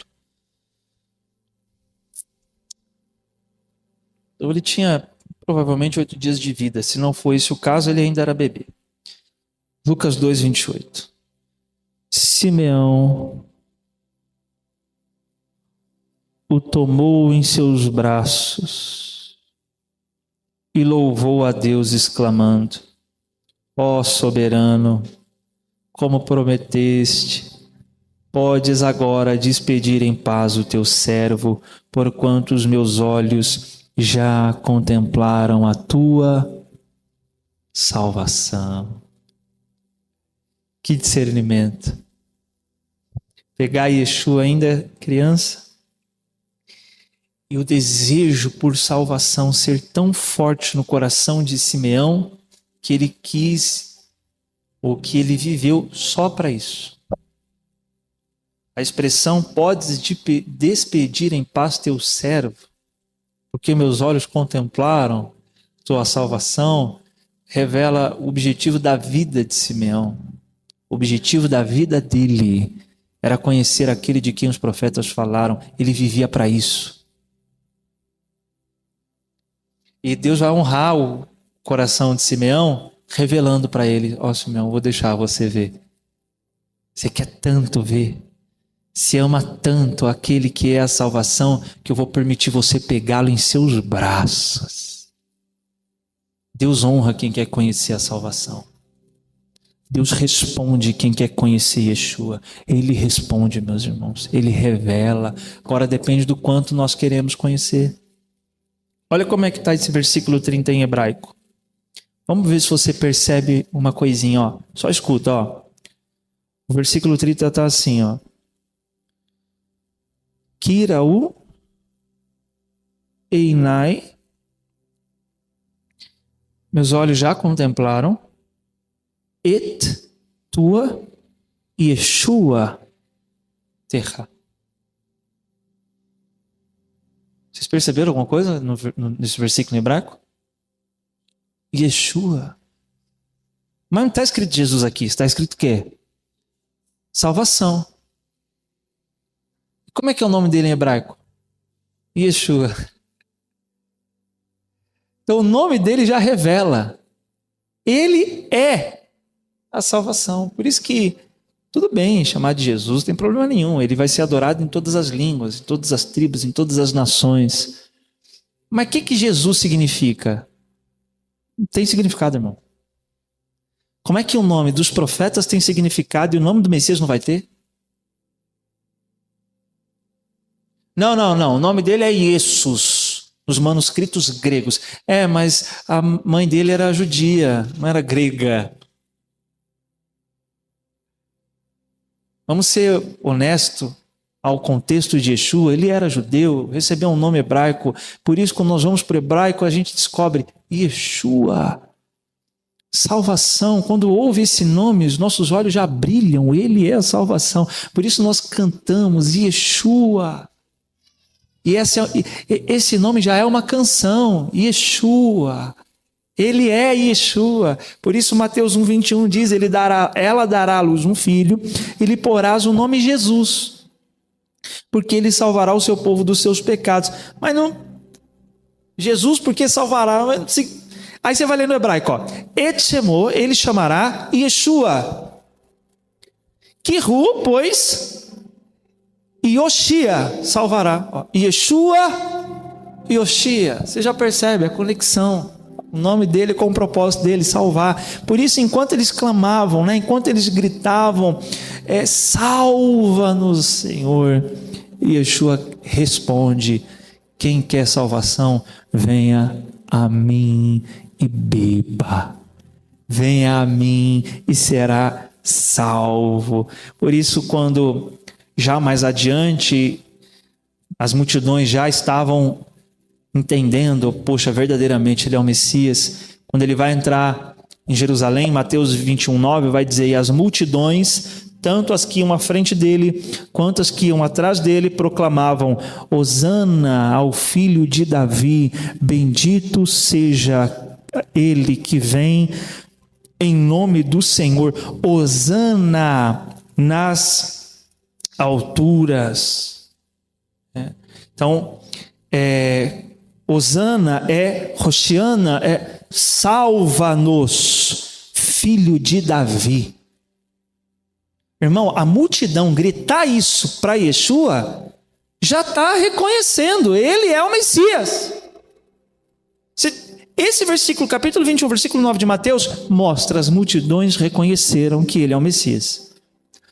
Então ele tinha provavelmente 8 dias de vida. Se não foi esse o caso, ele ainda era bebê. Lucas 2, 28. Simeão o tomou em seus braços e louvou a Deus, exclamando: ó soberano, como prometeste, podes agora despedir em paz o teu servo, porquanto os meus olhos já contemplaram a tua salvação. Que discernimento. Pegar Yeshua ainda criança e o desejo por salvação ser tão forte no coração de Simeão que ele quis, ou que ele viveu só para isso. A expressão podes despedir em paz teu servo, porque meus olhos contemplaram tua salvação, revela o objetivo da vida de Simeão. O objetivo da vida dele era conhecer aquele de quem os profetas falaram. Ele vivia para isso. E Deus vai honrar o coração de Simeão, revelando para ele: ó, Simeão, vou deixar você ver. Você quer tanto ver. Se ama tanto aquele que é a salvação, que eu vou permitir você pegá-lo em seus braços. Deus honra quem quer conhecer a salvação. Deus responde quem quer conhecer Yeshua. Ele responde, meus irmãos. Ele revela. Agora depende do quanto nós queremos conhecer. Olha como é que está esse versículo 30 em hebraico. Vamos ver se você percebe uma coisinha. Ó. Só escuta. Ó. O versículo 30 está assim. Ó. Kirau Einai. Meus olhos já contemplaram. Et tua Yeshua terra. Vocês perceberam alguma coisa nesse versículo em hebraico? Yeshua. Mas não está escrito Jesus aqui. Está escrito o quê? Salvação. Como é que é o nome dele em hebraico? Yeshua. Então o nome dele já revela. Ele é a salvação. Por isso que tudo bem chamar de Jesus, não tem problema nenhum. Ele vai ser adorado em todas as línguas, em todas as tribos, em todas as nações. Mas o que Jesus significa? Não tem significado, irmão. Como é que o nome dos profetas tem significado e o nome do Messias não vai ter? Não. O nome dele é Jesus, nos manuscritos gregos. Mas a mãe dele era judia, não era grega. Vamos ser honestos ao contexto de Yeshua. Ele era judeu, recebeu um nome hebraico. Por isso, quando nós vamos para o hebraico, a gente descobre Yeshua. Salvação. Quando ouve esse nome, os nossos olhos já brilham. Ele é a salvação. Por isso nós cantamos Yeshua. E esse nome já é uma canção. Yeshua. Ele é Yeshua. Por isso Mateus 1:21 diz, ela dará à luz um filho e lhe porás o nome Jesus, porque ele salvará o seu povo dos seus pecados. Mas não, Jesus, porque salvará? Aí você vai ler no hebraico, ó. Et shemo, ele chamará Yeshua. Kihu, pois, Yoshia, salvará. Ó. Yeshua, Yoshia. Você já percebe a conexão. O nome dele com o propósito dele, salvar. Por isso, enquanto eles clamavam, enquanto eles gritavam, salva-nos, Senhor, Yeshua responde: quem quer salvação, venha a mim e beba. Venha a mim e será salvo. Por isso, quando já mais adiante, as multidões já estavam entendendo, poxa, verdadeiramente ele é o Messias. Quando ele vai entrar em Jerusalém, Mateus 21:9 vai dizer: e as multidões, tanto as que iam à frente dele, quanto as que iam atrás dele, proclamavam: Hosana ao filho de Davi, bendito seja ele que vem em nome do Senhor, Hosana nas alturas. Então, Hosana Hoshiana salva-nos, filho de Davi. Irmão, a multidão gritar isso para Yeshua já está reconhecendo, ele é o Messias. Esse versículo, capítulo 21, versículo 9 de Mateus, mostra as multidões reconheceram que ele é o Messias.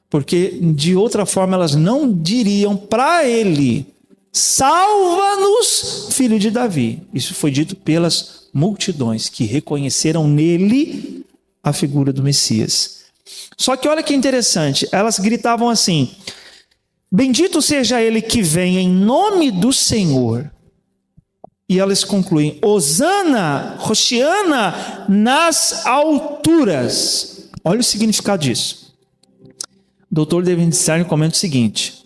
Porque de outra forma elas não diriam para ele: salva-nos, filho de Davi. Isso foi dito pelas multidões que reconheceram nele a figura do Messias. Só que olha que interessante, elas gritavam assim: bendito seja ele que vem em nome do Senhor. E elas concluem: Hosana, Hoshiana nas alturas. Olha o significado disso. O Dr. David Stern comenta o seguinte: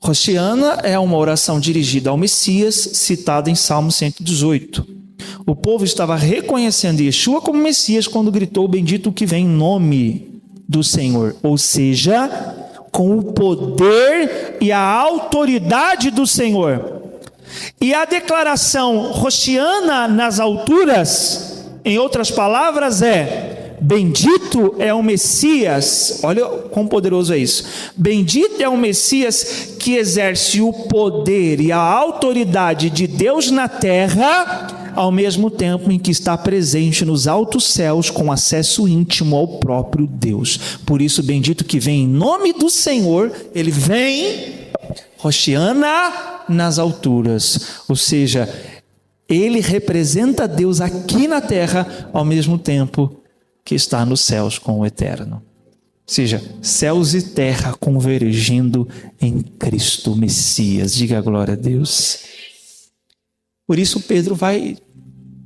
Hoshiana é uma oração dirigida ao Messias, citada em Salmo 118. O povo estava reconhecendo Yeshua como Messias quando gritou: bendito o que vem em nome do Senhor. Ou seja, com o poder e a autoridade do Senhor. E a declaração Hoshiana nas alturas, em outras palavras, é: bendito é o Messias. Olha quão poderoso é isso. Bendito é o Messias que exerce o poder e a autoridade de Deus na terra, ao mesmo tempo em que está presente nos altos céus com acesso íntimo ao próprio Deus. Por isso, bendito que vem em nome do Senhor, ele vem Hoshiana nas alturas, ou seja, ele representa Deus aqui na terra, ao mesmo tempo que está nos céus com o Eterno. Ou seja, céus e terra convergindo em Cristo Messias. Diga glória a Deus. Por isso Pedro vai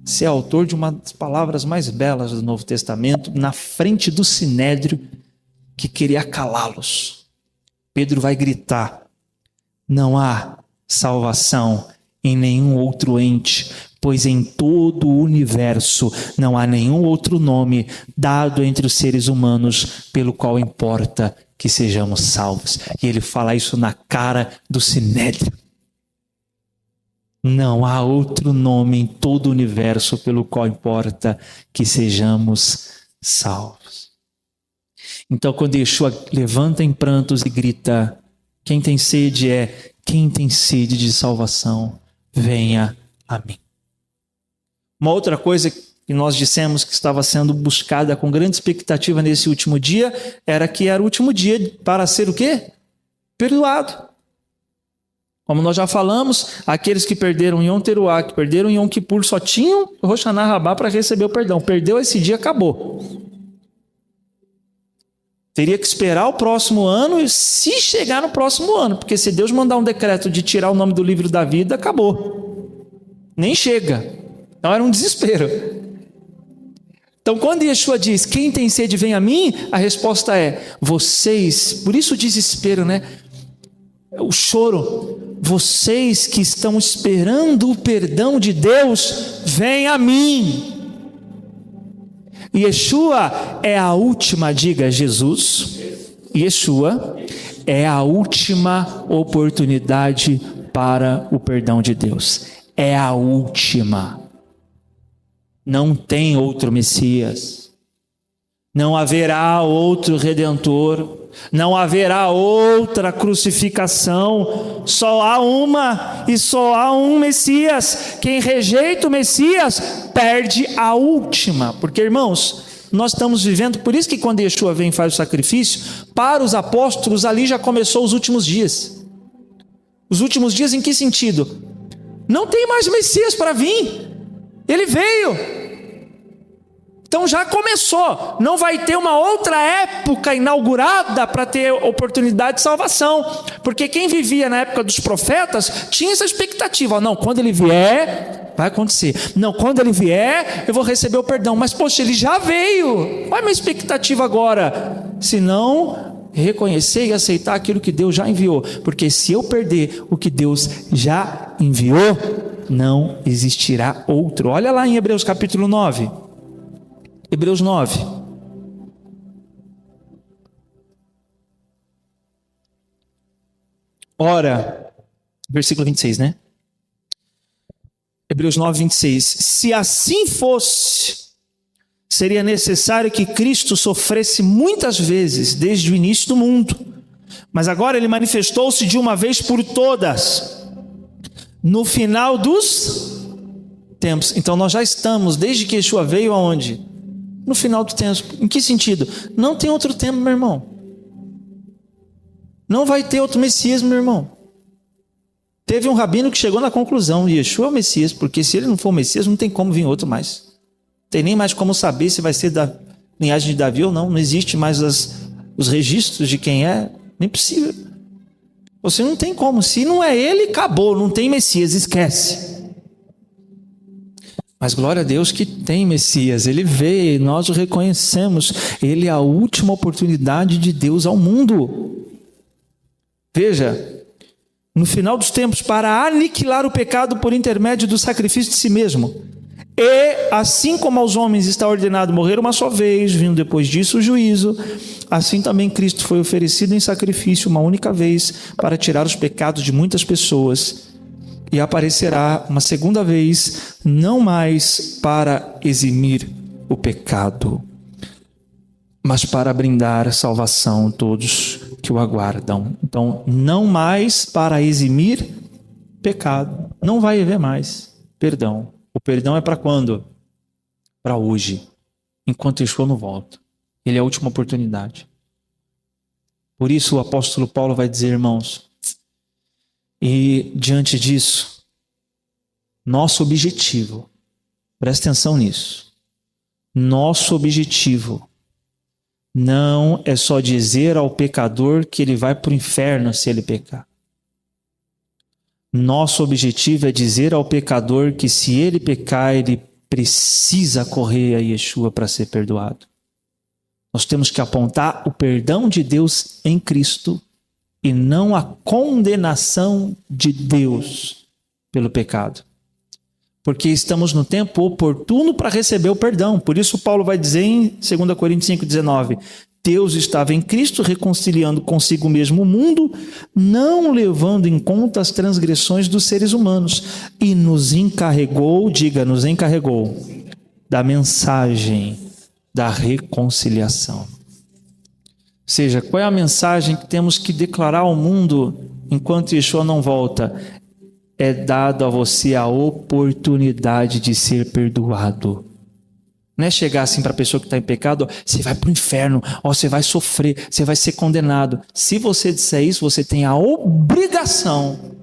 ser autor de uma das palavras mais belas do Novo Testamento, na frente do Sinédrio, que queria calá-los. Pedro vai gritar: não há salvação em nenhum outro ente, pois em todo o universo não há nenhum outro nome dado entre os seres humanos pelo qual importa que sejamos salvos. E ele fala isso na cara do Sinédrio. Não há outro nome em todo o universo pelo qual importa que sejamos salvos. Então, quando Yeshua levanta em prantos e grita: quem tem sede quem tem sede de salvação, venha a mim. Uma outra coisa que nós dissemos que estava sendo buscada com grande expectativa nesse último dia, era que era o último dia para ser o quê? Perdoado. Como nós já falamos, aqueles que perderam Yom Teruah, que perderam Yom Kippur, só tinham Rosh Hashanah Rabbah para receber o perdão. Perdeu esse dia, acabou. Teria que esperar o próximo ano, e se chegar no próximo ano, porque se Deus mandar um decreto de tirar o nome do livro da vida, acabou. Nem chega. Então era um desespero. Então quando Yeshua diz: quem tem sede vem a mim, a resposta é: vocês, por isso o desespero, né? O choro. Vocês que estão esperando o perdão de Deus, vem a mim. Yeshua é a última, diga Jesus, Yeshua é a última oportunidade para o perdão de Deus. É a última. Não tem outro Messias. Não haverá outro Redentor. Não haverá outra crucificação. Só há uma e só há um Messias. Quem rejeita o Messias perde a última. Porque, irmãos, nós estamos vivendo, por isso que quando Yeshua vem e faz o sacrifício, para os apóstolos ali já começou os últimos dias. Os últimos dias em que sentido? Não tem mais Messias para vir. Ele veio. Então já começou, não vai ter uma outra época inaugurada para ter oportunidade de salvação, porque quem vivia na época dos profetas tinha essa expectativa: não, quando ele vier, vai acontecer, não, quando ele vier, eu vou receber o perdão, mas poxa, ele já veio, qual é a minha expectativa agora? Se não reconhecer e aceitar aquilo que Deus já enviou, porque se eu perder o que Deus já enviou, não existirá outro. Olha lá em Hebreus capítulo 9. Hebreus 9. Ora, versículo 26, né? Hebreus 9, 26. Se assim fosse, seria necessário que Cristo sofresse muitas vezes desde o início do mundo. Mas agora ele manifestou-se de uma vez por todas, no final dos tempos. Então nós já estamos, desde que Yeshua veio, aonde? No final do tempo. Em que sentido? Não tem outro tempo, meu irmão. Não vai ter outro Messias, meu irmão. Teve um rabino que chegou na conclusão: Yeshua é o Messias, porque se ele não for o Messias, não tem como vir outro mais. Não tem nem mais como saber se vai ser da linhagem de Davi ou não. Não existe mais os registros de quem é. Nem possível. Você não tem como. Se não é ele, acabou. Não tem Messias, esquece. Mas glória a Deus que tem Messias. Ele veio, nós o reconhecemos. Ele é a última oportunidade de Deus ao mundo. Veja, no final dos tempos, para aniquilar o pecado por intermédio do sacrifício de si mesmo. E, assim como aos homens está ordenado morrer uma só vez, vindo depois disso o juízo, assim também Cristo foi oferecido em sacrifício uma única vez para tirar os pecados de muitas pessoas. E aparecerá uma segunda vez, não mais para eximir o pecado, mas para brindar salvação a todos que o aguardam. Então, não mais para eximir pecado. Não vai haver mais perdão. O perdão é para quando? Para hoje, enquanto Yeshua não volta. Ele é a última oportunidade. Por isso o apóstolo Paulo vai dizer, irmãos, e diante disso, nosso objetivo, presta atenção nisso, nosso objetivo não é só dizer ao pecador que ele vai para o inferno se ele pecar. Nosso objetivo é dizer ao pecador que se ele pecar, ele precisa correr a Yeshua para ser perdoado. Nós temos que apontar o perdão de Deus em Cristo e não a condenação de Deus pelo pecado. Porque estamos no tempo oportuno para receber o perdão. Por isso Paulo vai dizer em 2 Coríntios 5,19, Deus estava em Cristo reconciliando consigo mesmo o mundo, não levando em conta as transgressões dos seres humanos, e nos encarregou, nos encarregou da mensagem da reconciliação. Ou seja, qual é a mensagem que temos que declarar ao mundo enquanto Yeshua não volta? É dado a você a oportunidade de ser perdoado. Não é chegar assim para a pessoa que está em pecado, você vai para o inferno, você vai sofrer, você vai ser condenado. Se você disser isso, você tem a obrigação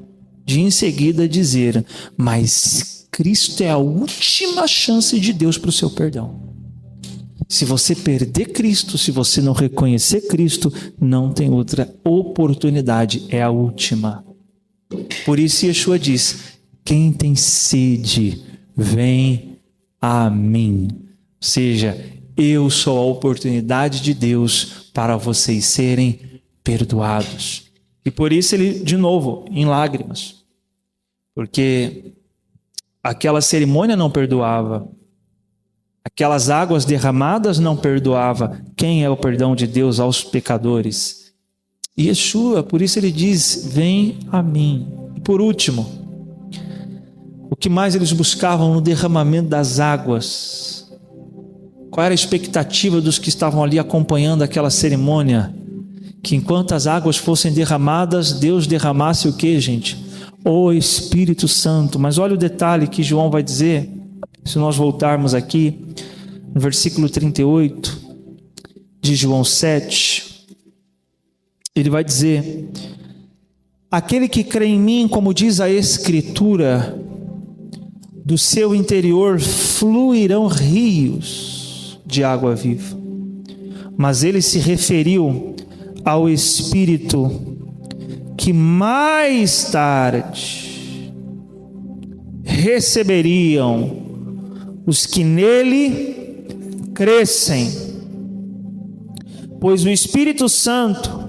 de em seguida dizer, mas Cristo é a última chance de Deus para o seu perdão. Se você perder Cristo, se você não reconhecer Cristo, não tem outra oportunidade, é a última. Por isso Yeshua diz, quem tem sede, vem a mim. Ou seja, eu sou a oportunidade de Deus para vocês serem perdoados. E por isso ele, de novo, em lágrimas. Porque aquela cerimônia não perdoava. Aquelas águas derramadas não perdoava. Quem é o perdão de Deus aos pecadores? E Yeshua, por isso ele diz, vem a mim. E por último, o que mais eles buscavam no derramamento das águas? Qual era a expectativa dos que estavam ali acompanhando aquela cerimônia? Que enquanto as águas fossem derramadas, Deus derramasse o que, gente? O Espírito Santo. Mas olha o detalhe que João vai dizer, se nós voltarmos aqui, no versículo 38 de João 7, ele vai dizer, aquele que crê em mim, como diz a Escritura, do seu interior fluirão rios de água viva. Mas ele se referiu ao Espírito que mais tarde receberiam os que nele crescem. Pois o Espírito Santo,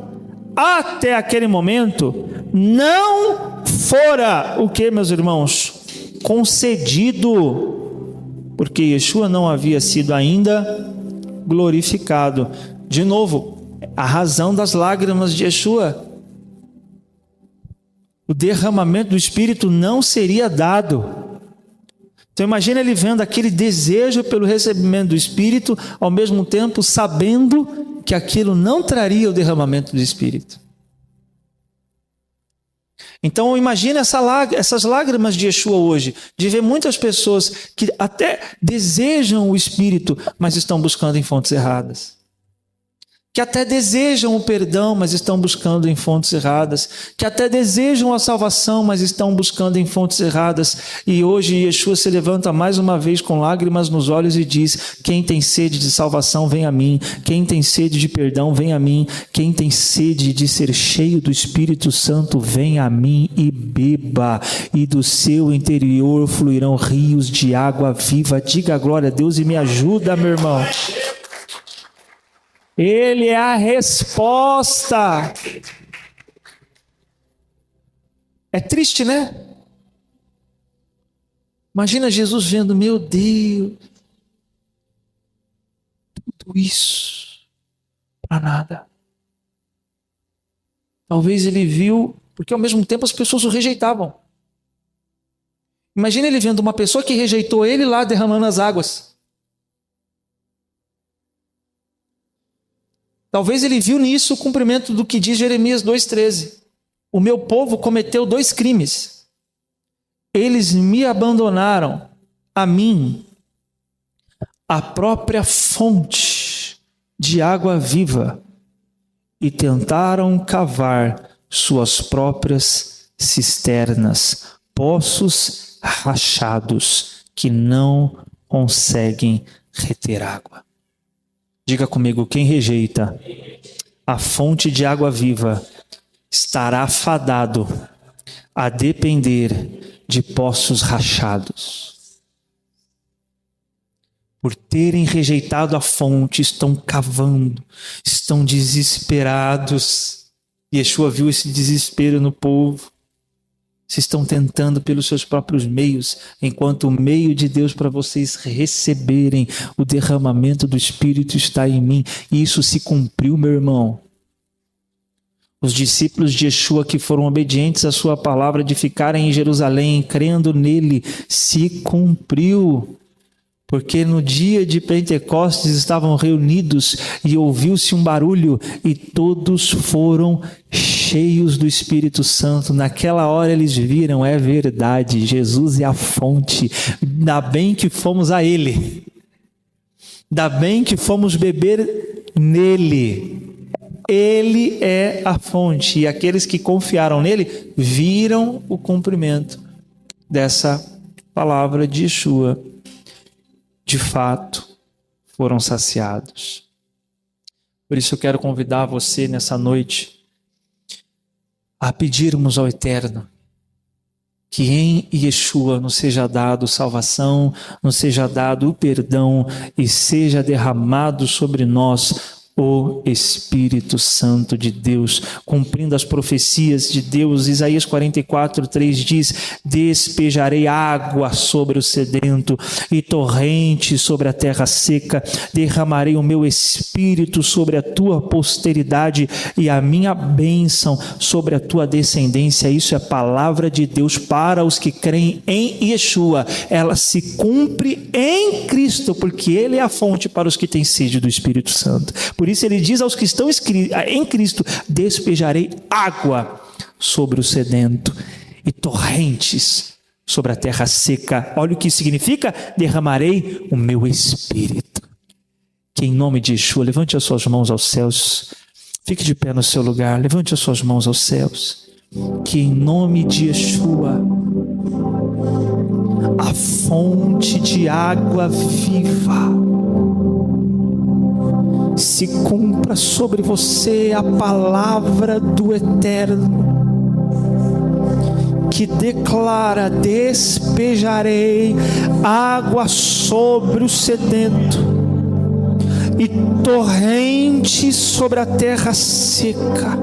até aquele momento, não fora o que, meus irmãos? Concedido, porque Yeshua não havia sido ainda glorificado. De novo, a razão das lágrimas de Yeshua. O derramamento do Espírito não seria dado. Então imagina ele vendo aquele desejo pelo recebimento do Espírito, ao mesmo tempo sabendo que aquilo não traria o derramamento do Espírito. Então imagine essas lágrimas de Yeshua hoje, de ver muitas pessoas que até desejam o Espírito, mas estão buscando em fontes erradas. que até desejam o perdão, mas estão buscando em fontes erradas, que até desejam a salvação, mas estão buscando em fontes erradas. E hoje Yeshua se levanta mais uma vez com lágrimas nos olhos e diz: quem tem sede de salvação, vem a mim. Quem tem sede de perdão, vem a mim. Quem tem sede de ser cheio do Espírito Santo, vem a mim e beba. E do seu interior fluirão rios de água viva. Diga glória a Deus e me ajuda, meu irmão. Ele é a resposta. É triste, né? Imagina Jesus vendo: meu Deus, tudo isso para nada. Talvez ele viu, porque ao mesmo tempo as pessoas o rejeitavam. Imagina ele vendo uma pessoa que rejeitou ele lá derramando as águas. Talvez ele viu nisso o cumprimento do que diz Jeremias 2,13. O meu povo cometeu 2 crimes. Eles me abandonaram, a mim, a própria fonte de água viva, e tentaram cavar suas próprias cisternas, poços rachados que não conseguem reter água. Diga comigo: quem rejeita a fonte de água viva estará fadado a depender de poços rachados. Por terem rejeitado a fonte, estão cavando, estão desesperados. Yeshua viu esse desespero no povo. Vocês estão tentando pelos seus próprios meios, enquanto o meio de Deus para vocês receberem o derramamento do Espírito está em mim. E isso se cumpriu, meu irmão. Os discípulos de Yeshua que foram obedientes à sua palavra de ficarem em Jerusalém, crendo nele, se cumpriu. Porque no dia de Pentecostes estavam reunidos e ouviu-se um barulho e todos foram cheios do Espírito Santo. Naquela hora eles viram: é verdade, Jesus é a fonte. Ainda bem que fomos a Ele. Ainda bem que fomos beber nele. Ele é a fonte. E aqueles que confiaram nele viram o cumprimento dessa palavra de Yeshua. De fato, foram saciados. Por isso eu quero convidar você nessa noite a pedirmos ao Eterno que em Yeshua nos seja dado salvação, nos seja dado o perdão e seja derramado sobre nós o Espírito Santo de Deus, cumprindo as profecias de Deus. Isaías 44:3 diz: despejarei água sobre o sedento e torrente sobre a terra seca, derramarei o meu Espírito sobre a tua posteridade e a minha bênção sobre a tua descendência. Isso é palavra de Deus para os que creem em Yeshua. Ela se cumpre em Cristo, porque Ele é a fonte para os que têm sede do Espírito Santo. Por isso ele diz aos que estão em Cristo: despejarei água sobre o sedento e torrentes sobre a terra seca. Olha o que significa: derramarei o meu Espírito. Que em nome de Yeshua, levante as suas mãos aos céus. Fique de pé no seu lugar, levante as suas mãos aos céus. Que em nome de Yeshua, a fonte de água viva, se cumpra sobre você a palavra do Eterno, que declara: despejarei água sobre o sedento e torrente sobre a terra seca.